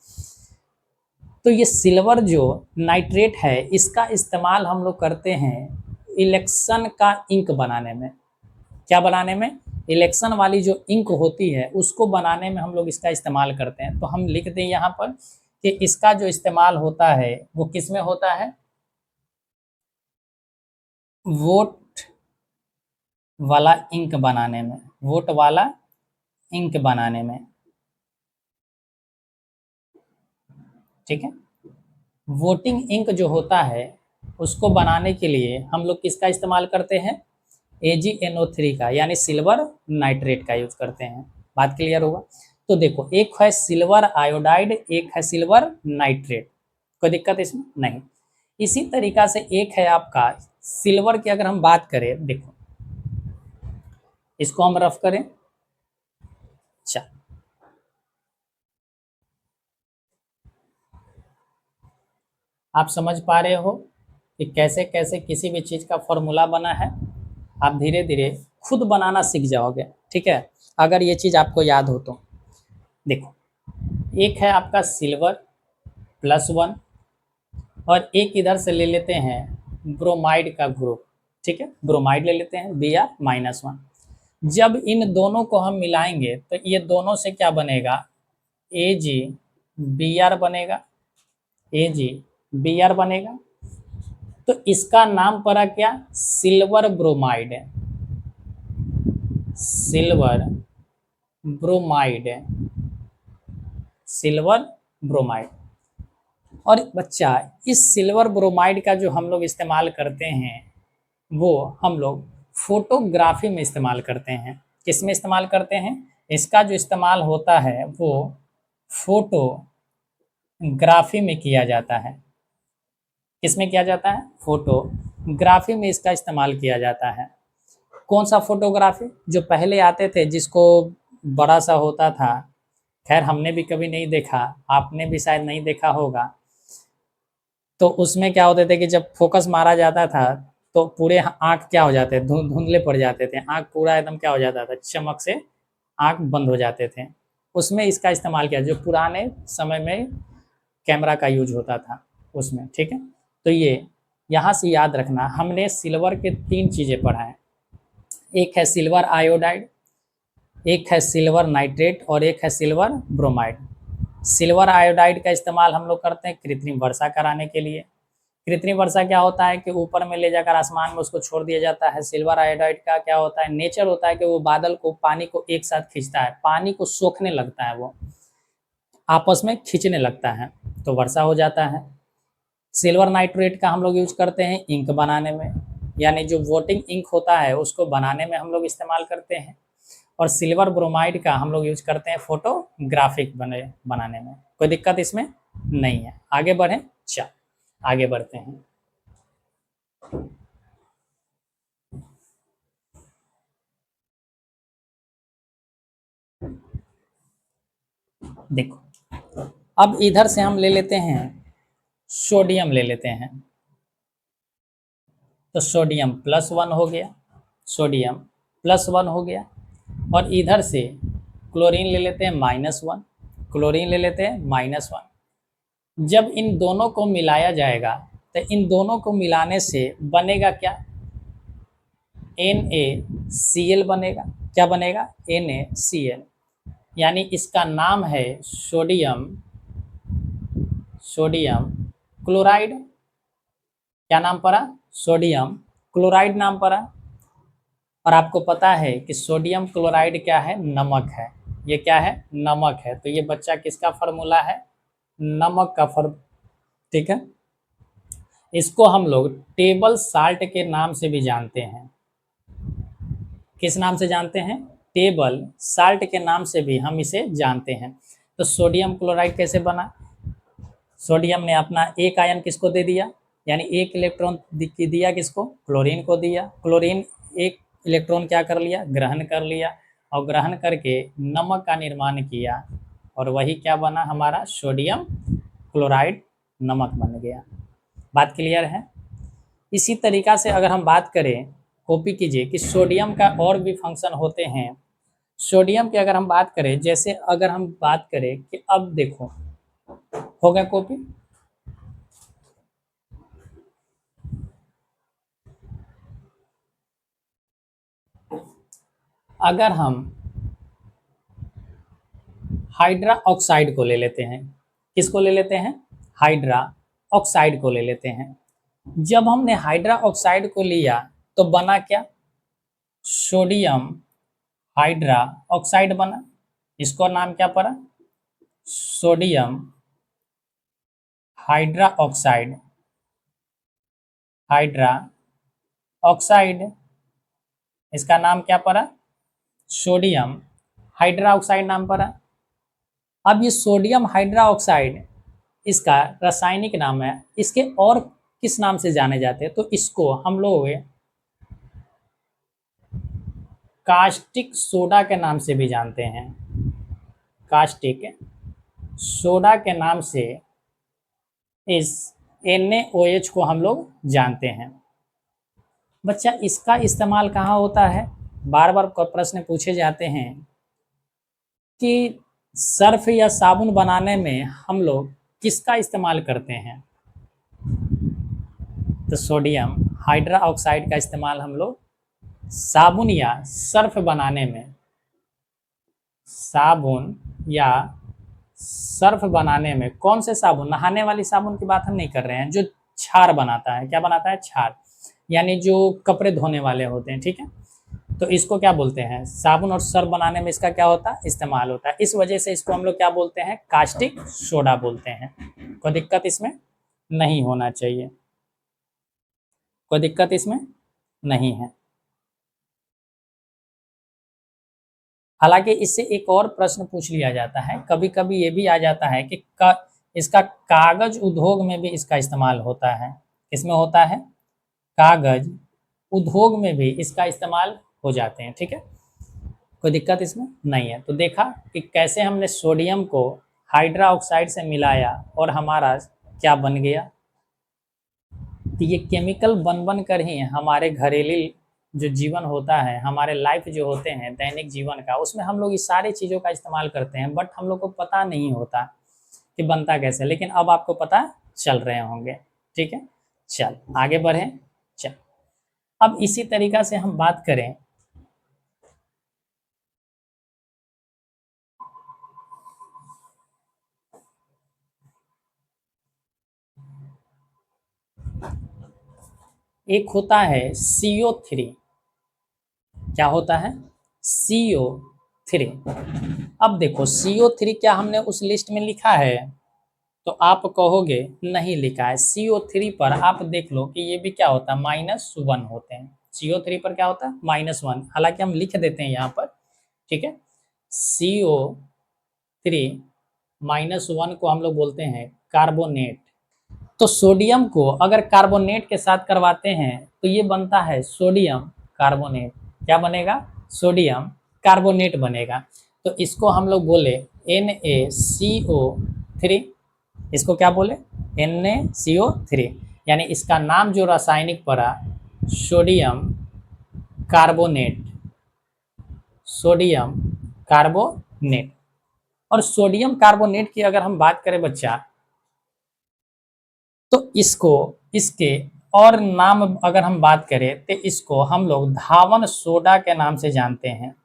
Speaker 1: तो ये सिल्वर जो नाइट्रेट है इसका इस्तेमाल हम लोग करते हैं इलेक्शन का इंक बनाने में। क्या बनाने में, इलेक्शन वाली जो इंक होती है उसको बनाने में हम लोग इसका इस्तेमाल करते हैं। तो हम लिख दें यहाँ पर कि इसका जो इस्तेमाल होता है वो किस में होता है, वोट वाला इंक बनाने में, वोट वाला इंक बनाने में, ठीक है। वोटिंग इंक जो होता है उसको बनाने के लिए हम लोग किसका इस्तेमाल करते हैं, AgNO3 का, यानी सिल्वर नाइट्रेट का यूज करते हैं। बात क्लियर होगा। तो देखो एक है सिल्वर आयोडाइड, एक है सिल्वर नाइट्रेट, कोई दिक्कत इसमें नहीं। इसी तरीका से एक है आपका सिल्वर की अगर हम बात करें, देखो इसको हम रफ करें। अच्छा, आप समझ पा रहे हो कि कैसे कैसे किसी भी चीज़ का फॉर्मूला बना है। आप धीरे धीरे खुद बनाना सीख जाओगे, ठीक है, अगर ये चीज़ आपको याद हो तो। देखो एक है आपका सिल्वर+1 और एक इधर से ले लेते हैं ब्रोमाइड का ग्रुप, ठीक है, ब्रोमाइड ले लेते हैं Br-1। जब इन दोनों को हम मिलाएंगे तो ये दोनों से क्या बनेगा, AgBr बनेगा, AgBr बनेगा। तो इसका नाम पड़ा क्या, silver bromide, silver bromide, silver bromide. और बच्चा इस सिल्वर ब्रोमाइड का जो हम लोग इस्तेमाल करते हैं वो हम लोग फोटोग्राफी में इस्तेमाल करते हैं। किस में इस्तेमाल करते हैं, इसका जो इस्तेमाल होता है वो फोटोग्राफी में किया जाता है। किसमें किया जाता है? फोटोग्राफी में इसका इस्तेमाल किया जाता है। कौन सा फोटोग्राफी? जो पहले आते थे जिसको बड़ा सा होता था, खैर हमने भी कभी नहीं देखा, आपने भी शायद नहीं देखा होगा। तो उसमें क्या होते थे कि जब फोकस मारा जाता था तो पूरे आँख क्या हो जाते, धुंधले पड़ जाते थे, आँख पूरा एकदम क्या हो जाता था, चमक से आँख बंद हो जाते थे। उसमें इसका इस्तेमाल किया, जो पुराने समय में कैमरा का यूज होता था उसमें, ठीक है। तो ये यहाँ से याद रखना, हमने सिल्वर के 3 चीज़ें पढ़ा है। एक है सिल्वर आयोडाइड, एक है सिल्वर नाइट्रेट और एक है सिल्वर ब्रोमाइड। सिल्वर आयोडाइड का इस्तेमाल हम लोग करते हैं कृत्रिम वर्षा कराने के लिए। कृत्रिम वर्षा क्या होता है कि ऊपर में ले जाकर आसमान में उसको छोड़ दिया जाता है। सिल्वर आयोडाइड का क्या होता है, नेचर होता है कि वो बादल को, पानी को एक साथ खींचता है, पानी को सोखने लगता है, वो आपस में खींचने लगता है, तो वर्षा हो जाता है। सिल्वर नाइट्रेट का हम लोग यूज करते हैं इंक बनाने में, यानी जो वोटिंग इंक होता है उसको बनाने में हम लोग इस्तेमाल करते हैं। और सिल्वर ब्रोमाइड का हम लोग यूज करते हैं फोटोग्राफिक बनाने में। कोई दिक्कत इसमें नहीं है। आगे बढ़ें, चल आगे बढ़ते हैं। देखो, अब इधर से हम ले लेते हैं सोडियम, ले लेते हैं, तो सोडियम +1 हो गया, सोडियम +1 हो गया। और इधर से क्लोरीन ले लेते हैं -1, क्लोरीन ले लेते हैं -1। जब इन दोनों को मिलाया जाएगा तो इन दोनों को मिलाने से बनेगा क्या? NaCl बनेगा। क्या बनेगा? NaCl। यानी इसका नाम है सोडियम, सोडियम क्लोराइड। क्या नाम पड़ा? सोडियम क्लोराइड नाम पड़ा। और आपको पता है कि सोडियम क्लोराइड क्या है? नमक है। ये क्या है? नमक है। तो ये बच्चा किसका फार्मूला है? नमक का ठीक है। इसको हम लोग टेबल साल्ट के नाम से भी जानते हैं। किस नाम से जानते हैं? टेबल साल्ट के नाम से भी हम इसे जानते हैं। तो सोडियम क्लोराइड कैसे बना? सोडियम ने अपना एक आयन किसको दे दिया, यानी एक इलेक्ट्रॉन दिया किसको? क्लोरीन को दिया। क्लोरीन एक इलेक्ट्रॉन क्या कर लिया? ग्रहण कर लिया, और ग्रहण करके नमक का निर्माण किया, और वही क्या बना हमारा? सोडियम क्लोराइड नमक बन गया। बात क्लियर है? इसी तरीका से अगर हम बात करें, कॉपी कीजिए, कि सोडियम का और भी फंक्शन होते हैं। सोडियम की अगर हम बात करें, जैसे अगर हम बात करें कि अब देखो, हो गया कॉपी? अगर हम हाइड्रा ऑक्साइड को ले लेते हैं, किसको ले लेते हैं? हाइड्रा ऑक्साइड को ले लेते हैं। जब हमने हाइड्रा ऑक्साइड को लिया तो बना क्या? सोडियम हाइड्रा ऑक्साइड बना। इसको नाम क्या पड़ा? Sodium hydra oxide, hydra oxide. इसका नाम क्या पड़ा? सोडियम हाइड्रा ऑक्साइड नाम पड़ा। अब ये सोडियम हाइड्रा ऑक्साइड, इसका रासायनिक नाम है। इसके और किस नाम से जाने जाते हैं? तो इसको हम लोग कास्टिक सोडा के नाम से भी जानते हैं। कास्टिक सोडा के नाम से इस NaOH को हम लोग जानते हैं। बच्चा, इसका इस्तेमाल कहाँ होता है? बार बार प्रश्न पूछे जाते हैं कि सर्फ या साबुन बनाने में हम लोग किसका इस्तेमाल करते हैं? तो सोडियम हाइड्रा ऑक्साइड का इस्तेमाल हम लोग साबुन या सर्फ बनाने में, साबुन या सर्फ बनाने में। कौन से साबुन? नहाने वाली साबुन की बात हम नहीं कर रहे हैं, जो क्षार बनाता है। क्या बनाता है? क्षार, यानी जो कपड़े धोने वाले होते हैं, ठीक है। तो इसको क्या बोलते हैं? साबुन और सर्फ बनाने में इसका क्या होता है? इस्तेमाल होता है। इस वजह से इसको हम लोग क्या बोलते हैं? कास्टिक सोडा बोलते हैं। कोई दिक्कत इसमें नहीं होना चाहिए, कोई दिक्कत इसमें नहीं है। हालांकि इससे एक और प्रश्न पूछ लिया जाता है, कभी कभी ये भी आ जाता है कि इसका कागज उद्योग में भी इसका इस्तेमाल होता है। किसमें होता है, कागज उद्योग में भी इसका इस्तेमाल हो जाते हैं। ठीक है, कोई दिक्कत इसमें नहीं है। तो देखा कि कैसे हमने सोडियम को हाइड्रा ऑक्साइड से मिलाया और हमारा क्या बन गया। तो ये केमिकल बन बन कर ही हमारे घरेलू जो जीवन होता है, हमारे लाइफ जो होते हैं दैनिक जीवन का, उसमें हम लोग इस सारी चीज़ों का इस्तेमाल करते हैं, बट हम लोग को पता नहीं होता कि बनता कैसे, लेकिन अब आपको पता चल रहे होंगे। ठीक है, चल आगे बढ़ें। चल अब इसी तरीका से हम बात करें एक होता है CO3। क्या होता है, CO3। अब देखो CO3 क्या हमने उस लिस्ट में लिखा है, तो आप कहोगे नहीं लिखा है। CO3 पर आप देख लो कि ये भी क्या होता है, -1 होते हैं। CO3 पर क्या होता है, -1, हालांकि हम लिख देते हैं यहाँ पर। ठीक है, CO3 -1 को हम लोग बोलते हैं कार्बोनेट। तो सोडियम को अगर कार्बोनेट के साथ करवाते हैं तो ये बनता है सोडियम कार्बोनेट। क्या बनेगा, सोडियम कार्बोनेट बनेगा। तो इसको हम लोग बोले NaCO3। इसको क्या बोले, NaCO3, यानी इसका नाम जो रासायनिक पड़ा सोडियम कार्बोनेट, सोडियम कार्बोनेट। और सोडियम कार्बोनेट की अगर हम बात करें बच्चा, तो इसको, इसके और नाम अगर हम बात करें तो इसको हम लोग धावन सोडा के नाम से जानते हैं।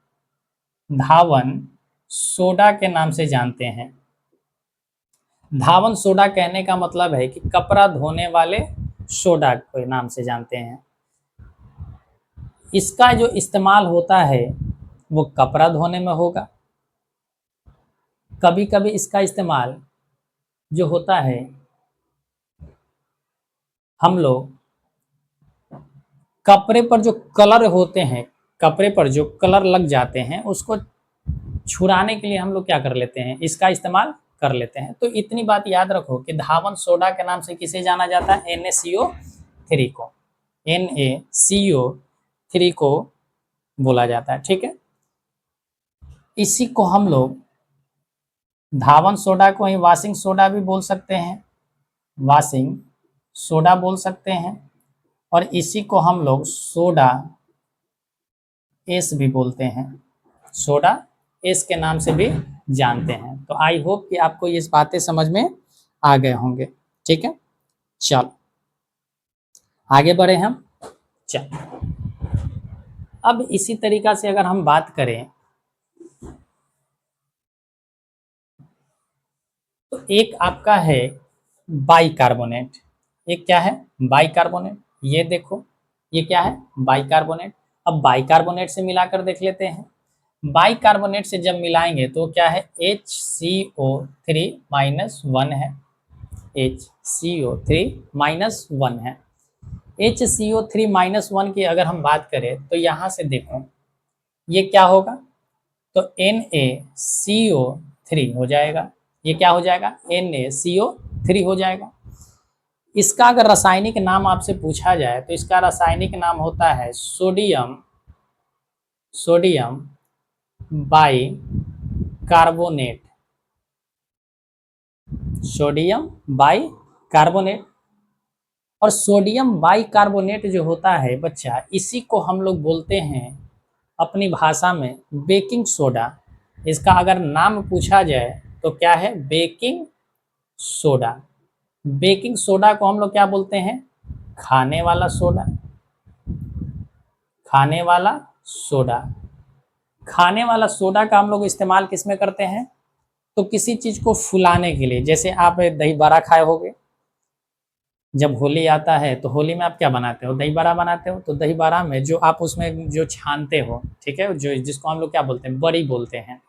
Speaker 1: धावन सोडा के नाम से जानते हैं। धावन सोडा कहने का मतलब है कि कपड़ा धोने वाले सोडा के नाम से जानते हैं। इसका जो इस्तेमाल होता है वो कपड़ा धोने में होगा। कभी कभी इसका इस्तेमाल जो होता है, हम लोग कपड़े पर जो कलर होते हैं, कपड़े पर जो कलर लग जाते हैं उसको छुड़ाने के लिए हम लोग क्या कर लेते हैं, इसका इस्तेमाल कर लेते हैं। तो इतनी बात याद रखो कि धावन सोडा के नाम से किसे जाना जाता है, NaCO3 को, NaCO3 को बोला जाता है। ठीक है, इसी को हम लोग धावन सोडा को ही वॉशिंग सोडा भी बोल सकते हैं, वॉशिंग सोडा बोल सकते हैं, और इसी को हम लोग सोडा एस भी बोलते हैं, सोडा एस के नाम से भी जानते हैं। तो आई होप कि आपको ये बातें समझ में आ गए होंगे। ठीक है, चल आगे बढ़े हम। चल अब इसी तरीका से अगर हम बात करें तो एक आपका है बाइकार्बोनेट। एक क्या है, बाइकार्बोनेट। ये देखो ये क्या है, बाइकार्बोनेट। अब बाइकार्बोनेट से मिलाकर देख लेते हैं। बाइकार्बोनेट से जब मिलाएंगे तो क्या है, HCO3-1 है, HCO3-1 है। HCO3-1 की अगर हम बात करें तो यहाँ से देखो ये क्या होगा, तो NaCO3 हो जाएगा। ये क्या हो जाएगा, NaCO3 हो जाएगा। इसका अगर रासायनिक नाम आपसे पूछा जाए तो इसका रासायनिक नाम होता है sodium, sodium by carbonate, sodium by carbonate. और सोडियम बाई कार्बोनेट जो होता है बच्चा, इसी को हम लोग बोलते हैं अपनी भाषा में बेकिंग सोडा। इसका अगर नाम पूछा जाए तो क्या है, बेकिंग सोडा। बेकिंग सोडा को हम लोग क्या बोलते हैं, खाने वाला सोडा, खाने वाला सोडा। खाने वाला सोडा का हम लोग इस्तेमाल किस में करते हैं, तो किसी चीज़ को फुलाने के लिए। जैसे आप दही बड़ा खाए होगे, जब होली आता है तो होली में आप क्या बनाते हो, दही बड़ा बनाते हो। तो दही बड़ा में जो आप उसमें जो छानते हो, ठीक है, जो जिसको हम लोग क्या बोलते हैं, बड़ी बोलते हैं।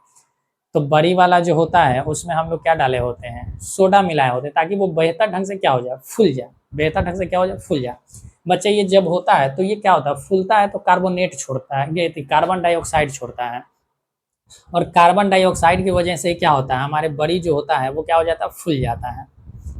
Speaker 1: तो बड़ी वाला जो होता है उसमें हम लोग क्या डाले होते हैं, सोडा मिलाए होते हैं, ताकि वो बेहतर ढंग से क्या हो जाए, फूल जाए। बेहतर ढंग से क्या हो जाए, फूल जाए। बच्चे ये जब होता है तो ये क्या होता है, फूलता है तो कार्बोनेट छोड़ता है, ये कार्बन डाइऑक्साइड छोड़ता है। और कार्बन डाइऑक्साइड की वजह से क्या होता है, हमारे बड़ी जो होता है वो क्या हो जाता है, फूल जाता है।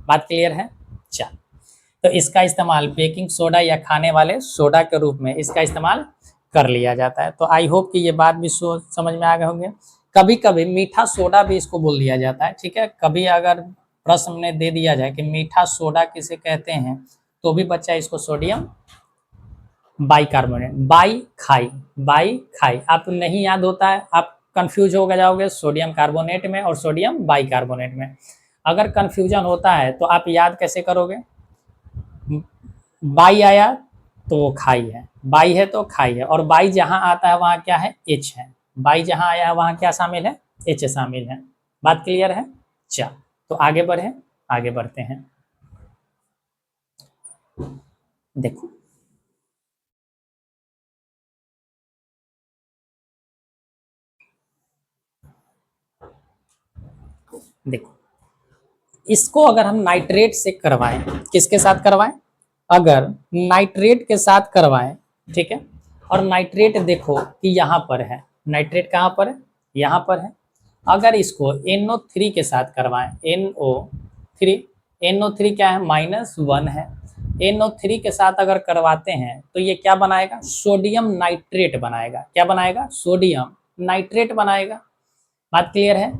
Speaker 1: बात क्लियर है। चल तो इसका इस्तेमाल बेकिंग सोडा या खाने वाले सोडा के रूप में इसका इस्तेमाल कर लिया जाता है। तो आई होप कि ये बात भी समझ में आ गए होंगे। कभी कभी मीठा सोडा भी इसको बोल दिया जाता है, ठीक है। कभी अगर प्रश्न में दे दिया जाए कि मीठा सोडा किसे कहते हैं, तो भी बच्चा इसको सोडियम बाइकार्बोनेट, बाई खाई आप नहीं याद होता है, आप कंफ्यूज हो जाओगे सोडियम कार्बोनेट में और सोडियम बाइकार्बोनेट में। अगर कंफ्यूजन होता है तो आप याद कैसे करोगे, बाई आया तो वो खाई है, बाई है तो खाई है, और बाई जहां आता है वहां क्या है, एच है। बाई जहां आया है वहां क्या शामिल है, एच शामिल है। बात क्लियर है। चल तो आगे बढ़े, आगे बढ़ते हैं। देखो देखो इसको अगर हम नाइट्रेट से करवाएं, किसके साथ करवाएं, अगर नाइट्रेट के साथ करवाएं, ठीक है। और नाइट्रेट देखो कि यहाँ पर है, नाइट्रेट कहाँ पर है, यहाँ पर है। अगर इसको NO3 के साथ करवाएं, NO3, NO3 क्या है, -1 है। NO3 के साथ अगर करवाते हैं तो ये क्या बनाएगा, सोडियम नाइट्रेट बनाएगा। क्या बनाएगा, सोडियम नाइट्रेट बनाएगा। बात क्लियर है।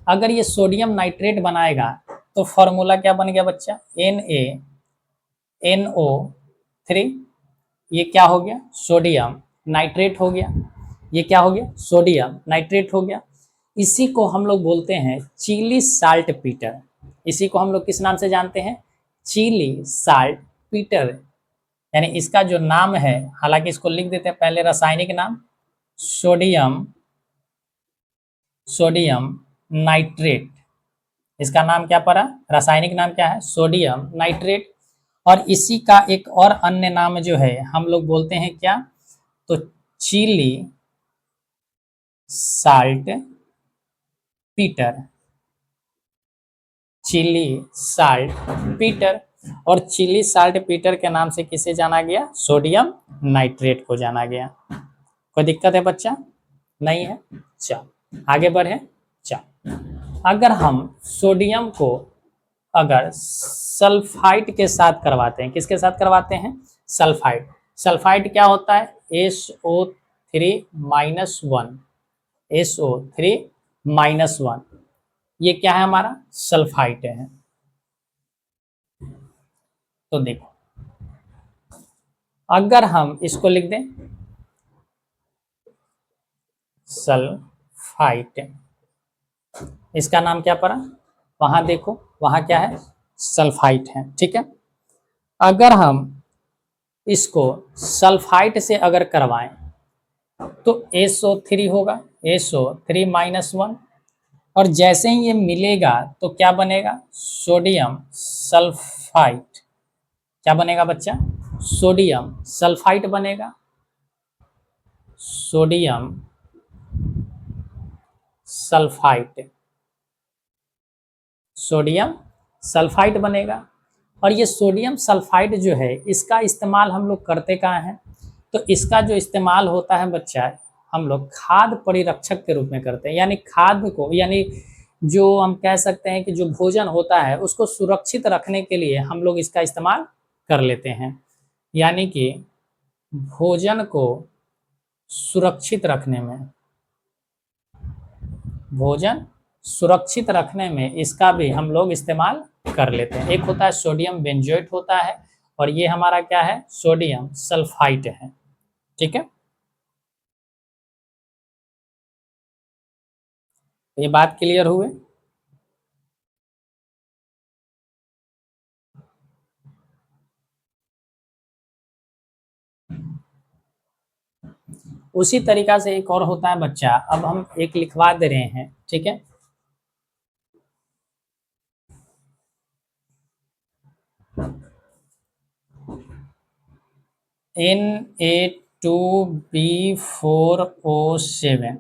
Speaker 1: अगर ये सोडियम नाइट्रेट बनाएगा तो फॉर्मूला क्या बन गया बच्चा, NaNO3, ये क्या हो गया, सोडियम नाइट्रेट हो गया। ये क्या हो गया, सोडियम नाइट्रेट हो गया। इसी को हम लोग बोलते हैं चिली साल्ट पीटर। इसी को हम लोग किस नाम से जानते हैं, चिली साल्ट पीटर। यानी इसका जो नाम है, हालांकि इसको लिख देते हैं पहले रासायनिक नाम, सोडियम सोडियम नाइट्रेट। इसका नाम क्या पड़ा, रासायनिक नाम क्या है, सोडियम नाइट्रेट। और इसी का एक और अन्य नाम जो है हम लोग बोलते हैं क्या, तो Chile saltpetre, Chile saltpetre. और चिली साल्ट पीटर के नाम से किसे जाना गया, सोडियम नाइट्रेट को जाना गया। कोई दिक्कत है बच्चा, नहीं है। चल आगे बढ़े। चल अगर हम सोडियम को अगर सल्फाइड के साथ करवाते हैं, किसके साथ करवाते हैं, सल्फाइड। सल्फाइड क्या होता है, SO3-1, SO3-1, ये क्या है हमारा, सल्फाइड है। तो देखो अगर हम इसको लिख दें सल्फाइड, इसका नाम क्या पड़ा, वहां देखो वहां क्या है, सल्फाइड है, ठीक है। अगर हम इसको सल्फाइड से अगर करवाएं तो SO3 होगा, SO3-1, और जैसे ही ये मिलेगा तो क्या बनेगा, सोडियम सल्फाइड। क्या बनेगा बच्चा, सोडियम सल्फाइड बनेगा, सोडियम सल्फाइड, सोडियम सल्फाइड बनेगा। और ये सोडियम सल्फाइड जो है इसका इस्तेमाल हम लोग करते कहाँ हैं, तो इसका जो इस्तेमाल होता है बच्चा, हम लोग खाद्य परिरक्षक के रूप में करते हैं। यानी खाद्य को, यानी जो हम कह सकते हैं कि जो भोजन होता है उसको सुरक्षित रखने के लिए हम लोग इसका इस्तेमाल कर लेते हैं। यानी कि भोजन को सुरक्षित रखने में, भोजन सुरक्षित रखने में इसका भी हम लोग इस्तेमाल कर लेते हैं। एक होता है सोडियम बेंजोएट होता है, और ये हमारा क्या है, सोडियम सल्फाइड है, ठीक है। ये बात क्लियर हुए। उसी तरीका से एक और होता है बच्चा, अब हम एक लिखवा दे रहे हैं, ठीक है। Na2B4O7,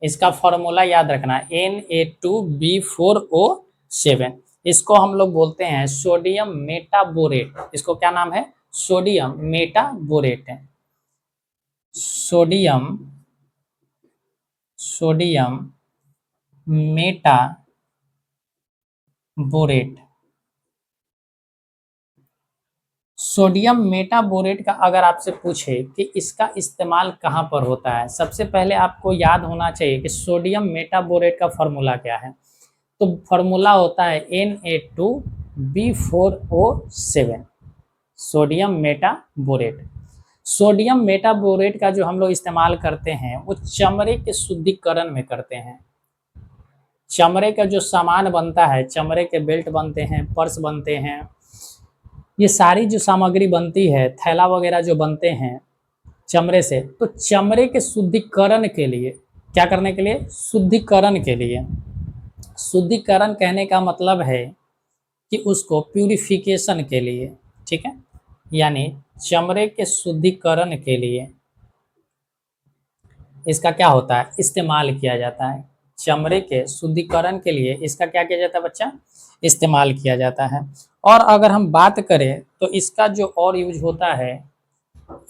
Speaker 1: इसका फॉर्मूला याद रखना, Na2B4O7। इसको हम लोग बोलते हैं सोडियम मेटाबोरेट। इसको क्या नाम है, सोडियम मेटाबोरेट है। Sodium sodium metaborate, sodium metaborate का अगर आपसे पूछे कि इसका इस्तेमाल कहाँ पर होता है, सबसे पहले आपको याद होना चाहिए कि सोडियम मेटाबोरेट का फॉर्मूला क्या है। तो फॉर्मूला होता है Na2B4O7, sodium metaborate. Sodium metaborate का जो हम लोग इस्तेमाल करते हैं वो चमड़े के शुद्धिकरण में करते हैं। चमड़े का जो सामान बनता है, चमड़े के बेल्ट बनते हैं, पर्स बनते हैं, ये सारी जो सामग्री बनती है, थैला वगैरह जो बनते हैं चमड़े से, तो चमड़े के शुद्धिकरण के लिए, क्या करने के लिए, शुद्धिकरण के लिए। शुद्धिकरण कहने का मतलब है कि उसको प्यूरिफिकेशन के लिए, ठीक है, यानी चमड़े के शुद्धिकरण के लिए इसका क्या होता है, इस्तेमाल किया जाता है। चमड़े के शुद्धिकरण के लिए इसका क्या किया जाता है बच्चा, इस्तेमाल किया जाता है। और अगर हम बात करें तो इसका जो और यूज होता है,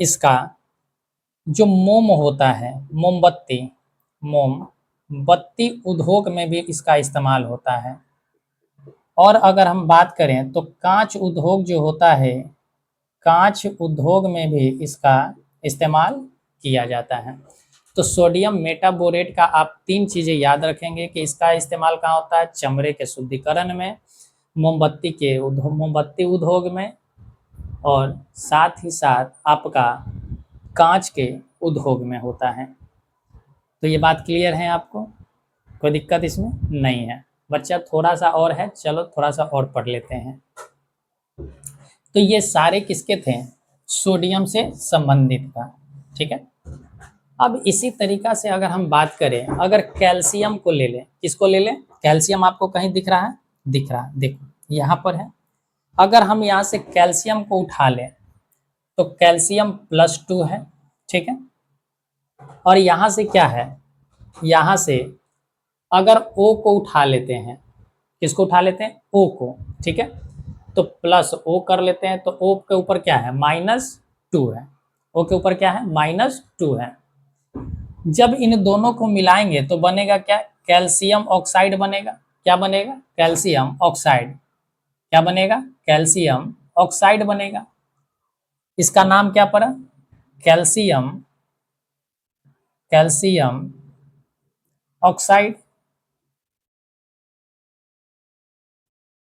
Speaker 1: इसका जो मोम होता है, मोमबत्ती, मोमबत्ती उद्योग में भी इसका इस्तेमाल होता है। और अगर हम बात करें तो कांच उद्योग जो होता है, कांच उद्योग में भी इसका इस्तेमाल किया जाता है। तो सोडियम मेटाबोरेट का आप 3 चीज़ें याद रखेंगे कि इसका इस्तेमाल कहाँ होता है, चमड़े के शुद्धिकरण में, मोमबत्ती उद्योग में, और साथ ही साथ आपका कांच के उद्योग में होता है। तो ये बात क्लियर है आपको, कोई दिक्कत इसमें नहीं है। बच्चा थोड़ा सा और है, चलो थोड़ा सा और पढ़ लेते हैं। तो ये सारे किसके थे, सोडियम से संबंधित था, ठीक है। अब इसी तरीका से अगर हम बात करें, अगर कैल्शियम को ले लें, किसको ले लें, कैल्शियम आपको कहीं दिख रहा है, दिख रहा है, देखो यहाँ पर है। अगर हम यहाँ से कैल्शियम को उठा लें तो कैल्शियम +2 है, ठीक है। और यहाँ से क्या है, यहाँ से अगर O को उठा लेते हैं, किसको उठा लेते हैं, O को, ठीक है, तो +O कर लेते हैं, तो O के ऊपर क्या है, -2 है। O के ऊपर क्या है, -2 है। जब इन दोनों को मिलाएंगे तो बनेगा क्या, कैल्शियम ऑक्साइड बनेगा। क्या बनेगा, कैल्शियम ऑक्साइड। क्या बनेगा, कैल्शियम ऑक्साइड बनेगा। इसका नाम क्या पड़ा, कैल्शियम, कैल्शियम ऑक्साइड।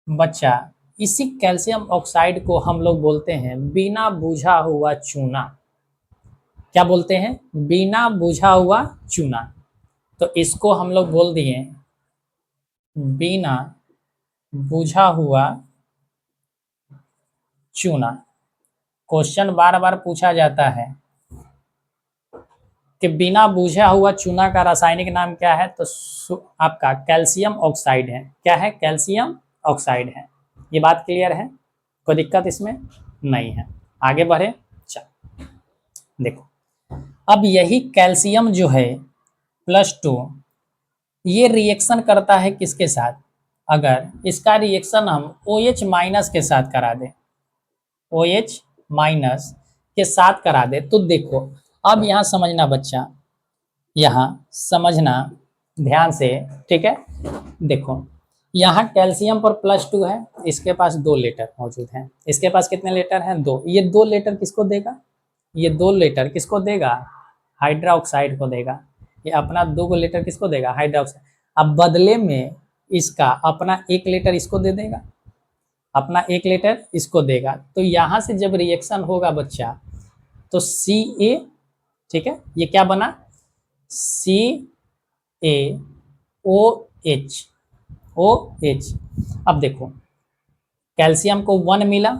Speaker 1: बच्चा इसी कैल्शियम ऑक्साइड को हम लोग बोलते हैं बिना बुझा हुआ चूना। क्या बोलते हैं, बिना बुझा हुआ चूना। तो इसको हम लोग बोल दिए बिना बुझा हुआ चूना। क्वेश्चन बार बार पूछा जाता है कि बिना बुझा हुआ चूना का रासायनिक नाम क्या है, तो आपका कैल्शियम ऑक्साइड है। क्या है, कैल्शियम ऑक्साइड है। ये बात क्लियर है, कोई दिक्कत इसमें नहीं है। आगे बढ़े, चल देखो, अब यही कैल्शियम जो है +2, ये रिएक्शन करता है किसके साथ, अगर इसका रिएक्शन हम OH- के साथ करा दें, OH- के साथ करा दे, तो देखो अब यहाँ समझना बच्चा, यहाँ समझना ध्यान से, ठीक है। देखो यहाँ कैल्शियम पर +2 है, इसके पास 2 लेटर मौजूद हैं। इसके पास कितने लेटर हैं, 2। ये 2 लेटर किसको देगा, ये 2 लेटर किसको देगा, हाइड्रोक्साइड को देगा। ये अपना 2 लेटर किसको देगा, हाइड्रोक्साइड। अब बदले में इसका अपना 1 लेटर इसको दे देगा, अपना 1 लेटर इसको देगा। तो यहाँ से जब रिएक्शन होगा बच्चा, तो Ca, ठीक है, ये क्या बना, CaOH। अब देखो कैल्शियम को 1 मिला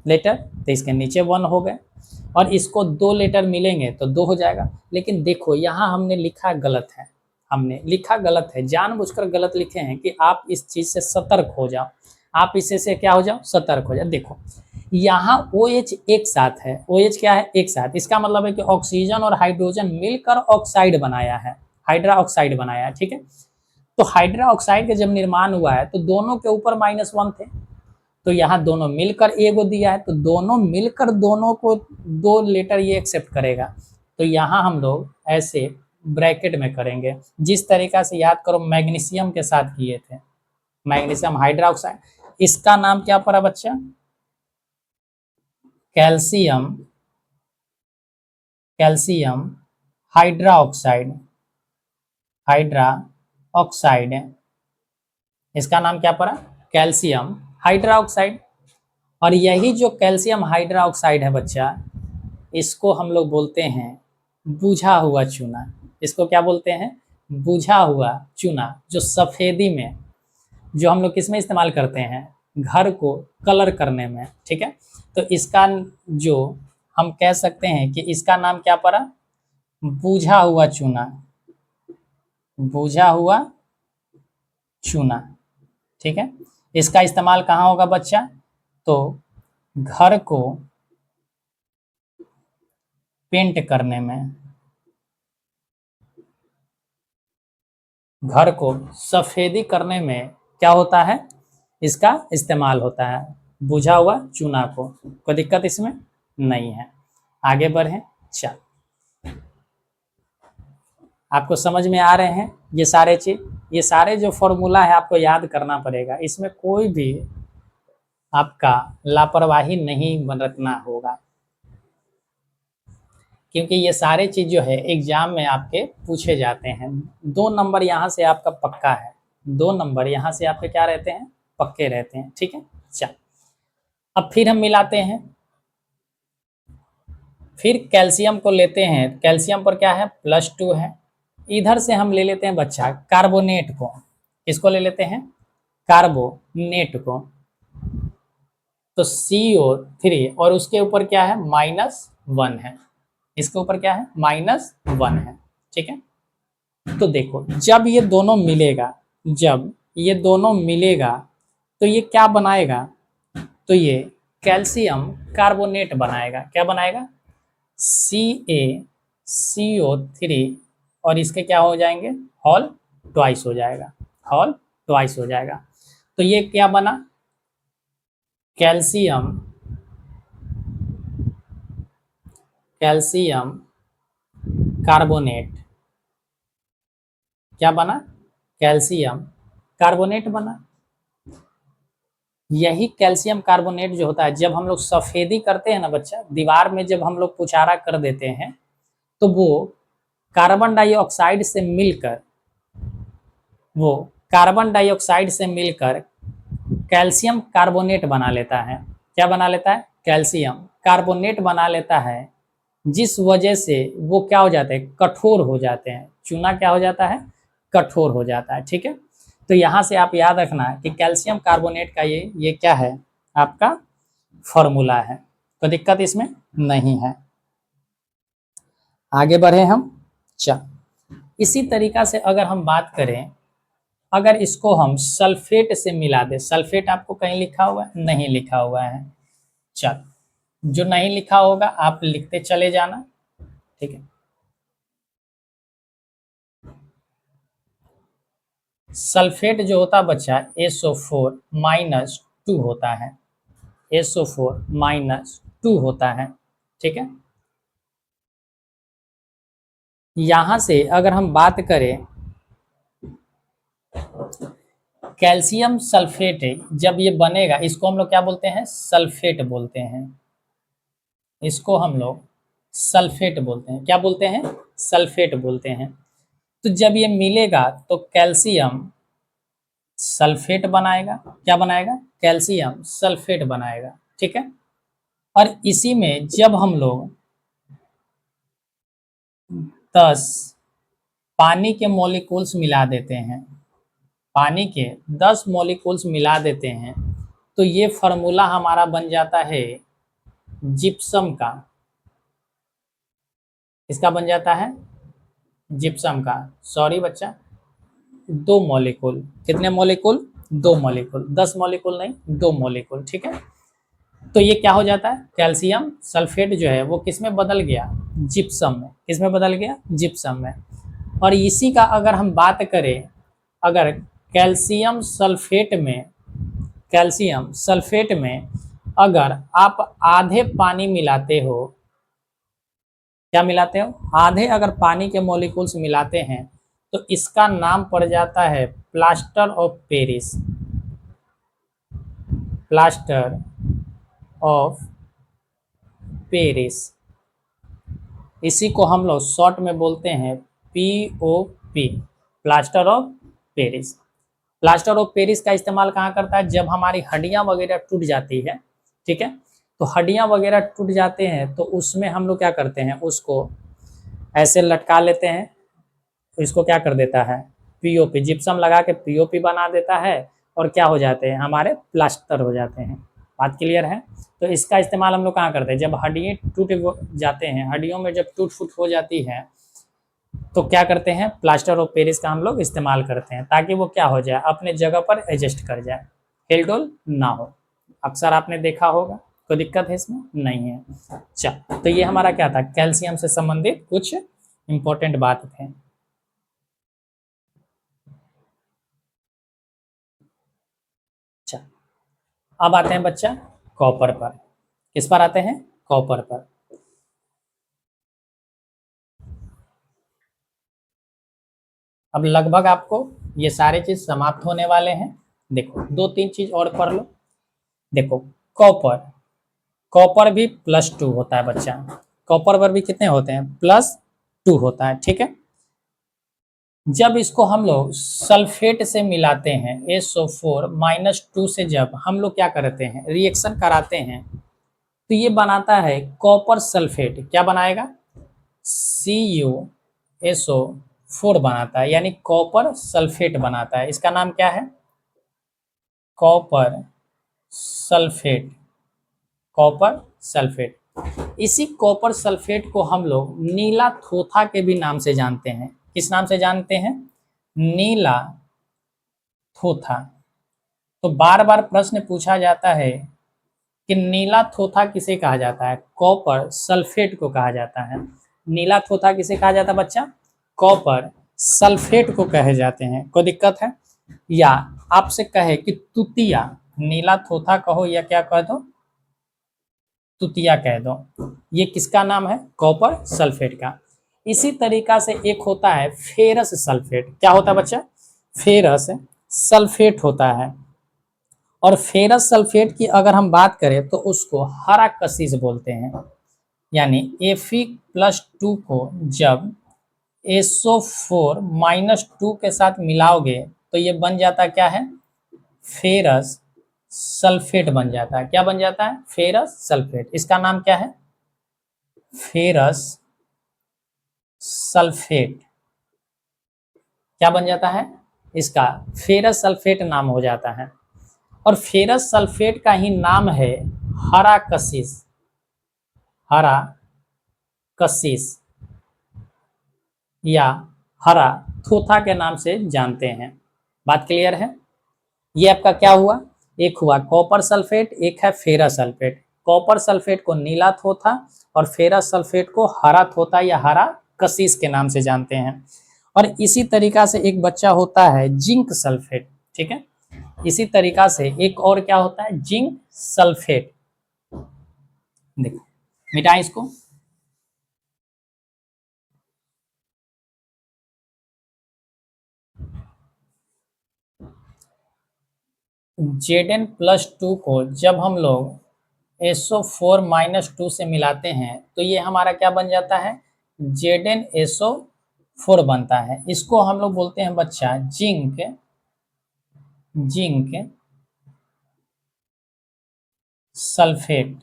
Speaker 1: लेटर, तो इसके नीचे 1 हो गए, और इसको 2 लेटर मिलेंगे तो 2 हो जाएगा। लेकिन देखो यहाँ हमने लिखा गलत है, हमने लिखा गलत है, जानबूझकर गलत लिखे हैं कि आप इस चीज़ से सतर्क हो जाओ, आप इससे से क्या हो जाओ, सतर्क हो जाओ। देखो यहाँ OH एक साथ है, OH क्या है, एक साथ। इसका मतलब है कि ऑक्सीजन और हाइड्रोजन मिलकर ऑक्साइड बनाया है, हाइड्रा ऑक्साइड बनाया है, ठीक है। तो हाइड्रा ऑक्साइड का जब निर्माण हुआ है तो दोनों के ऊपर -1 थे, तो यहाँ दोनों मिलकर एगो दिया है, तो दोनों मिलकर दोनों को 2 लेटर ये एक्सेप्ट करेगा। तो यहाँ हम लोग ऐसे ब्रैकेट में करेंगे, जिस तरीका से याद करो मैग्नीशियम के साथ किए थे, मैग्नीशियम हाइड्रोक्साइड। इसका नाम क्या पड़ा बच्चा, कैल्शियम कैल्शियम हाइड्रोक्साइड हाइड्रोक्साइड, इसका नाम क्या पड़ा? Calcium hydroxide. और यही जो कैल्शियम हाइड्रोक्साइड है बच्चा, इसको हम लोग बोलते हैं बुझा हुआ चूना। इसको क्या बोलते हैं? बुझा हुआ चूना, जो सफ़ेदी में, जो हम लोग किस में इस्तेमाल करते हैं? घर को कलर करने में, ठीक है। तो इसका जो हम कह सकते हैं कि इसका नाम क्या पड़ा? बुझा हुआ चूना, बुझा हुआ चूना, ठीक है। इसका इस्तेमाल कहाँ होगा बच्चा? तो घर को पेंट करने में, घर को सफेदी करने में क्या होता है? इसका इस्तेमाल होता है, बुझा हुआ चूना को। कोई दिक्कत इसमें नहीं है। आगे बढ़ें। चल, आपको समझ में आ रहे हैं ये सारे चीज? ये सारे जो फॉर्मूला है आपको याद करना पड़ेगा, इसमें कोई भी आपका लापरवाही नहीं बरतना होगा, क्योंकि ये सारे चीज जो है एग्जाम में आपके पूछे जाते हैं। 2 नंबर यहाँ से आपका पक्का है, 2 नंबर यहाँ से आपके क्या रहते हैं? पक्के रहते हैं, ठीक है। चल, अब फिर हम मिलाते हैं। फिर कैल्शियम को लेते हैं, कैल्शियम पर क्या है? +2 है। इधर से हम ले लेते हैं बच्चा कार्बोनेट को। किसको ले लेते हैं? कार्बोनेट को। तो CO3 और उसके ऊपर क्या है? -1 है। इसके ऊपर क्या है? -1 है, ठीक है। तो देखो, जब ये दोनों मिलेगा, जब ये दोनों मिलेगा तो ये क्या बनाएगा? तो ये कैल्शियम कार्बोनेट बनाएगा। क्या बनाएगा? CaCO3 और इसके क्या हो जाएंगे? हॉल ट्वाइस हो जाएगा, हॉल ट्वाइस हो जाएगा। तो ये क्या बना? Calcium calcium carbonate. क्या बना? कैल्शियम कार्बोनेट बना। यही कैल्शियम कार्बोनेट जो होता है, जब हम लोग सफेदी करते हैं ना बच्चा, दीवार में जब हम लोग पुचारा कर देते हैं, तो वो कार्बन डाइऑक्साइड से मिलकर वो कार्बन डाइऑक्साइड से मिलकर कैल्शियम कार्बोनेट बना लेता है। क्या बना लेता है? कैल्शियम कार्बोनेट बना लेता है, जिस वजह से वो क्या हो जाते हैं? कठोर हो जाते हैं। चूना क्या हो जाता है? कठोर हो जाता है, ठीक है। तो यहाँ से आप याद रखना कि कैल्शियम कार्बोनेट का ये क्या है? आपका फॉर्मूला है। तो दिक्कत इसमें नहीं है। आगे बढ़े हम। चल, इसी तरीका से अगर हम बात करें, अगर इसको हम सल्फेट से मिला दे, सल्फेट आपको कहीं लिखा हुआ है? नहीं लिखा हुआ है। चल, जो नहीं लिखा होगा आप लिखते चले जाना, ठीक है। सल्फेट जो होता बच्चा SO4-2 होता है, SO4-2 होता है, ठीक है। यहां से अगर हम बात करें, कैल्शियम सल्फेट जब ये बनेगा, इसको हम लोग क्या बोलते हैं? सल्फेट बोलते हैं। इसको हम लोग सल्फेट बोलते हैं। क्या बोलते हैं? सल्फेट बोलते हैं। तो जब ये मिलेगा तो कैल्शियम सल्फेट बनाएगा। क्या बनाएगा? कैल्शियम सल्फेट बनाएगा, ठीक है। और इसी में जब हम लोग 10 पानी के मॉलिक्यूल्स मिला देते हैं, पानी के 10 मॉलिक्यूल्स मिला देते हैं, तो ये फार्मूला हमारा बन जाता है जिप्सम का। इसका बन जाता है जिप्सम का। सॉरी बच्चा, 2 मॉलिक्यूल। कितने मॉलिक्यूल? 2 मॉलिक्यूल, 10 मॉलिक्यूल नहीं, 2 मॉलिक्यूल, ठीक है। तो ये क्या हो जाता है? कैल्शियम सल्फेट जो है वो किस में बदल गया? जिप्सम में। किस में बदल गया? जिप्सम में। और इसी का अगर हम बात करें, अगर कैल्शियम सल्फेट में, कैल्शियम सल्फेट में अगर आप आधे पानी मिलाते हो, क्या मिलाते हो? आधे अगर पानी के मॉलिक्यूल्स मिलाते हैं, तो इसका नाम पड़ जाता है plaster of Paris. Plaster of Paris, इसी को हम लोग शॉर्ट में बोलते हैं POP, plaster of Paris. Plaster of Paris का इस्तेमाल कहाँ करता है? जब हमारी हड्डियाँ वगैरह टूट जाती है, ठीक है, तो हड्डियाँ वगैरह टूट जाते हैं तो उसमें हम लोग क्या करते हैं, उसको ऐसे लटका लेते हैं, तो इसको क्या कर देता है, POP, जिप्सम लगा के POP बना देता है, और क्या हो जाते हैं, हमारे प्लास्टर हो जाते हैं। बात क्लियर है? तो इसका इस्तेमाल हम लोग कहाँ करते हैं? जब हड्डियाँ टूट जाते हैं, हड्डियों में जब टूट फूट हो जाती है तो क्या करते हैं, प्लास्टर ऑफ पेरिस का हम लोग इस्तेमाल करते हैं, ताकि वो क्या हो जाए, अपने जगह पर एडजस्ट कर जाए, हिलडुल ना हो। अक्सर आपने देखा होगा, कोई दिक्कत है इसमें? नहीं है। अच्छा, तो ये हमारा क्या था, कैल्शियम से संबंधित कुछ इंपॉर्टेंट बात थे। अच्छा, अब आते हैं बच्चा कॉपर पर। किस पर आते हैं? कॉपर पर। अब लगभग आपको ये सारे चीज समाप्त होने वाले हैं। देखो, दो तीन चीज और पढ़ लो। देखो, कॉपर, कॉपर भी +2 होता है बच्चा। कॉपर पर भी कितने होते हैं? +2 होता है, ठीक है। जब इसको हम लोग सल्फेट से मिलाते हैं, SO4 - 2 से जब हम लोग क्या करते हैं, रिएक्शन कराते हैं, तो ये बनाता है कॉपर सल्फेट। क्या बनाएगा? CuSO4 बनाता है, यानी कॉपर सल्फेट बनाता है। इसका नाम क्या है? Copper sulphate. Copper sulphate. इसी कॉपर सल्फेट को हम लोग नीला थोथा के भी नाम से जानते हैं। किस नाम से जानते हैं? नीला थोथा। तो बार बार प्रश्न पूछा जाता है कि नीला थोथा किसे कहा जाता है? कॉपर सल्फेट को कहा जाता है। नीला थोथा किसे कहा जाता है बच्चा? कॉपर सल्फेट को कहे जाते हैं। कोई दिक्कत है? या आपसे कहे कि तुतिया, नीला थोथा कहो या क्या कह दो, तुतिया कह दो, ये किसका नाम है? कॉपर सल्फेट का। इसी तरीका से एक होता है फेरस सल्फेट। क्या होता है बच्चा? फेरस सल्फेट होता है। और फेरस सल्फेट की अगर हम बात करें तो उसको हरा कशिश बोलते हैं। यानी Fe+2 को जब SO4 - 2 के साथ मिलाओगे तो ये बन जाता क्या है? फेरस सल्फेट बन जाता है। क्या बन जाता है? Ferrous sulphate. इसका नाम क्या है? Ferrous sulphate. क्या बन जाता है? इसका फेरस सल्फेट नाम हो जाता है। और फेरस सल्फेट का ही नाम है हरा कशिश। हरा कशिश या हरा थोथा के नाम से जानते हैं। बात क्लियर है? ये आपका क्या हुआ? एक हुआ कॉपर सल्फेट, एक है फेरस सल्फेट। कॉपर सल्फेट को नीला थोथा और फेरस सल्फेट को हरा थोथा या हरा कशिश के नाम से जानते हैं। और इसी तरीका से एक बच्चा होता है जिंक सल्फेट, ठीक है। इसी तरीका से एक और क्या होता है? Zinc sulphate. देखो, मिटाएं इसको। Zn+2 को जब हम लोग SO4 - 2 से मिलाते हैं तो ये हमारा क्या बन जाता है? ZnSO4 बनता है। इसको हम लोग बोलते हैं बच्चा जिंक, जिंक सल्फेट।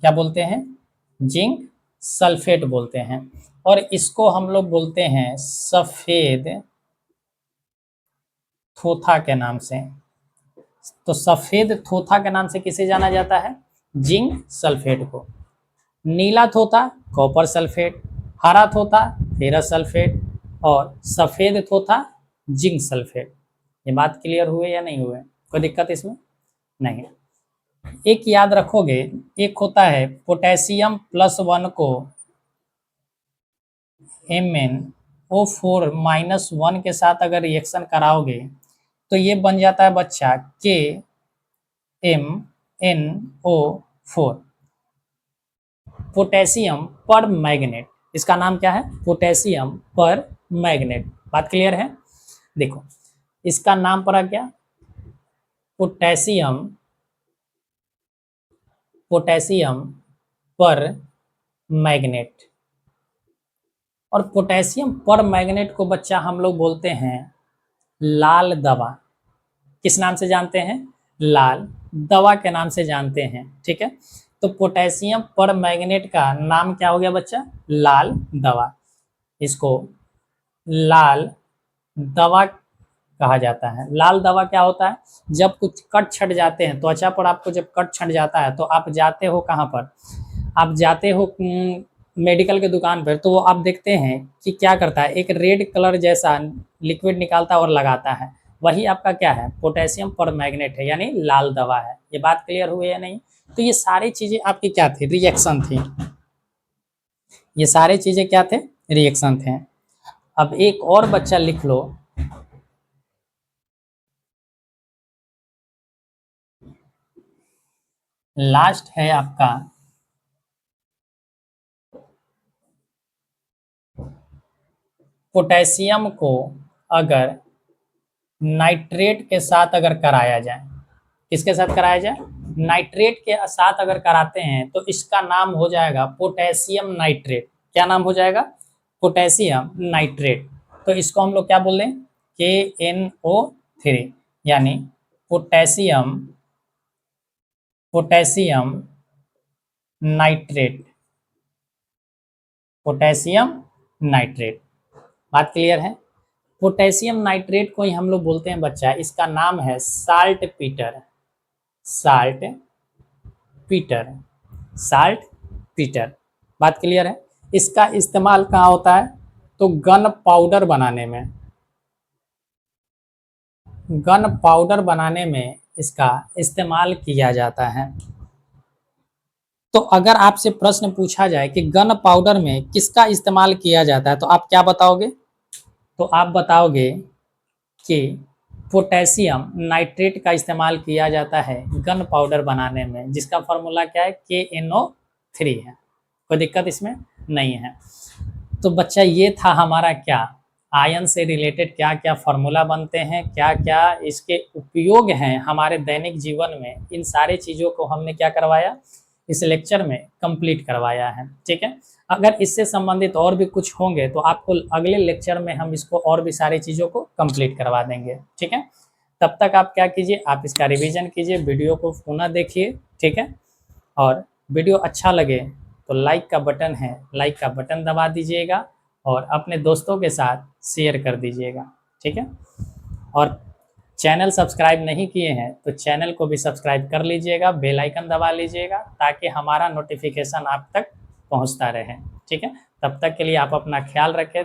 Speaker 1: क्या बोलते हैं? जिंक सल्फेट बोलते हैं। और इसको हम लोग बोलते हैं सफेद थोथा के नाम से। तो सफेद थोथा के नाम से किसे जाना जाता है? जिंक सल्फेट को। नीला थोथा कॉपर सल्फेट, हरा थोथा फेरस सल्फेट, और सफेद थोथा जिंक सल्फेट। ये बात क्लियर हुए या नहीं हुए? कोई दिक्कत इसमें? नहीं। एक याद रखोगे, एक होता है पोटेशियम+1 को MnO4 - 1 के साथ अगर रिएक्शन कराओगे तो ये बन जाता है बच्चा KMnO4, पोटेशियम पर मैग्नेट। इसका नाम क्या है? पोटेशियम पर मैग्नेट। बात क्लियर है? देखो, इसका नाम पड़ा क्या? पोटेशियम, पोटेशियम पर मैग्नेट। और पोटेशियम पर मैग्नेट को बच्चा हम लोग बोलते हैं लाल दवा। किस नाम से जानते हैं? लाल दवा के नाम से जानते हैं। ठीक है, तो पोटेशियम पर मैग्नेट का नाम क्या हो गया बच्चा? लाल दवा। इसको लाल दवा कहा जाता है। लाल दवा क्या होता है? जब कुछ कट छट जाते हैं, त्वचा पर आपको जब कट छट जाता है तो आप जाते हो कहाँ पर? आप जाते हो मेडिकल के दुकान पर, तो वो आप देखते हैं कि क्या करता है, एक रेड कलर जैसा लिक्विड निकालता है और लगाता है। वही आपका क्या है? पोटेशियम पर मैग्नेट है, यानी लाल दवा है। ये बात क्लियर हुई है नहीं? तो ये सारी चीजें आपकी क्या थी? रिएक्शन थी। ये सारी चीजें क्या थे? रिएक्शन थे। अब एक और बच्चा लिख लो, लास्ट है आपका पोटेशियम को अगर नाइट्रेट के साथ अगर कराया जाए, किसके साथ कराया जाए? नाइट्रेट के साथ अगर कराते हैं तो इसका नाम हो जाएगा पोटेशियम नाइट्रेट। क्या नाम हो जाएगा? Potassium nitrate. तो इसको हम लोग क्या बोल रहे हैं? KNO3, यानी potassium potassium nitrate. Potassium nitrate. बात क्लियर है? पोटेशियम नाइट्रेट को ही हम लोग बोलते हैं बच्चा, इसका नाम है salt Peter. Salt Peter. Salt Peter. बात क्लियर है? इसका इस्तेमाल कहाँ होता है? तो गन पाउडर बनाने में, गन पाउडर बनाने में इसका इस्तेमाल किया जाता है। तो अगर आपसे प्रश्न पूछा जाए कि गन पाउडर में किसका इस्तेमाल किया जाता है, तो आप क्या बताओगे? तो आप बताओगे कि पोटेशियम नाइट्रेट का इस्तेमाल किया जाता है गन पाउडर बनाने में, जिसका फॉर्मूला क्या है? KNO3 है। कोई दिक्कत इसमें नहीं है। तो बच्चा ये था हमारा क्या, आयन से रिलेटेड क्या क्या फार्मूला बनते हैं, क्या क्या इसके उपयोग हैं हमारे दैनिक जीवन में, इन सारी चीज़ों को हमने क्या करवाया, इस लेक्चर में कंप्लीट करवाया है। ठीक है, अगर इससे संबंधित और भी कुछ होंगे तो आपको अगले लेक्चर में हम इसको और भी सारी चीज़ों को कंप्लीट करवा देंगे। ठीक है, तब तक आप क्या कीजिए, आप इसका रिवीजन कीजिए, वीडियो को पुनः देखिए। ठीक है, और वीडियो अच्छा लगे तो लाइक का बटन है, लाइक का बटन दबा दीजिएगा और अपने दोस्तों के साथ शेयर कर दीजिएगा। ठीक है, और चैनल सब्सक्राइब नहीं किए हैं तो चैनल को भी सब्सक्राइब कर लीजिएगा, बेल आइकन दबा लीजिएगा ताकि हमारा नोटिफिकेशन आप तक पहुंचता रहे। ठीक है, तब तक के लिए आप अपना ख्याल रखें।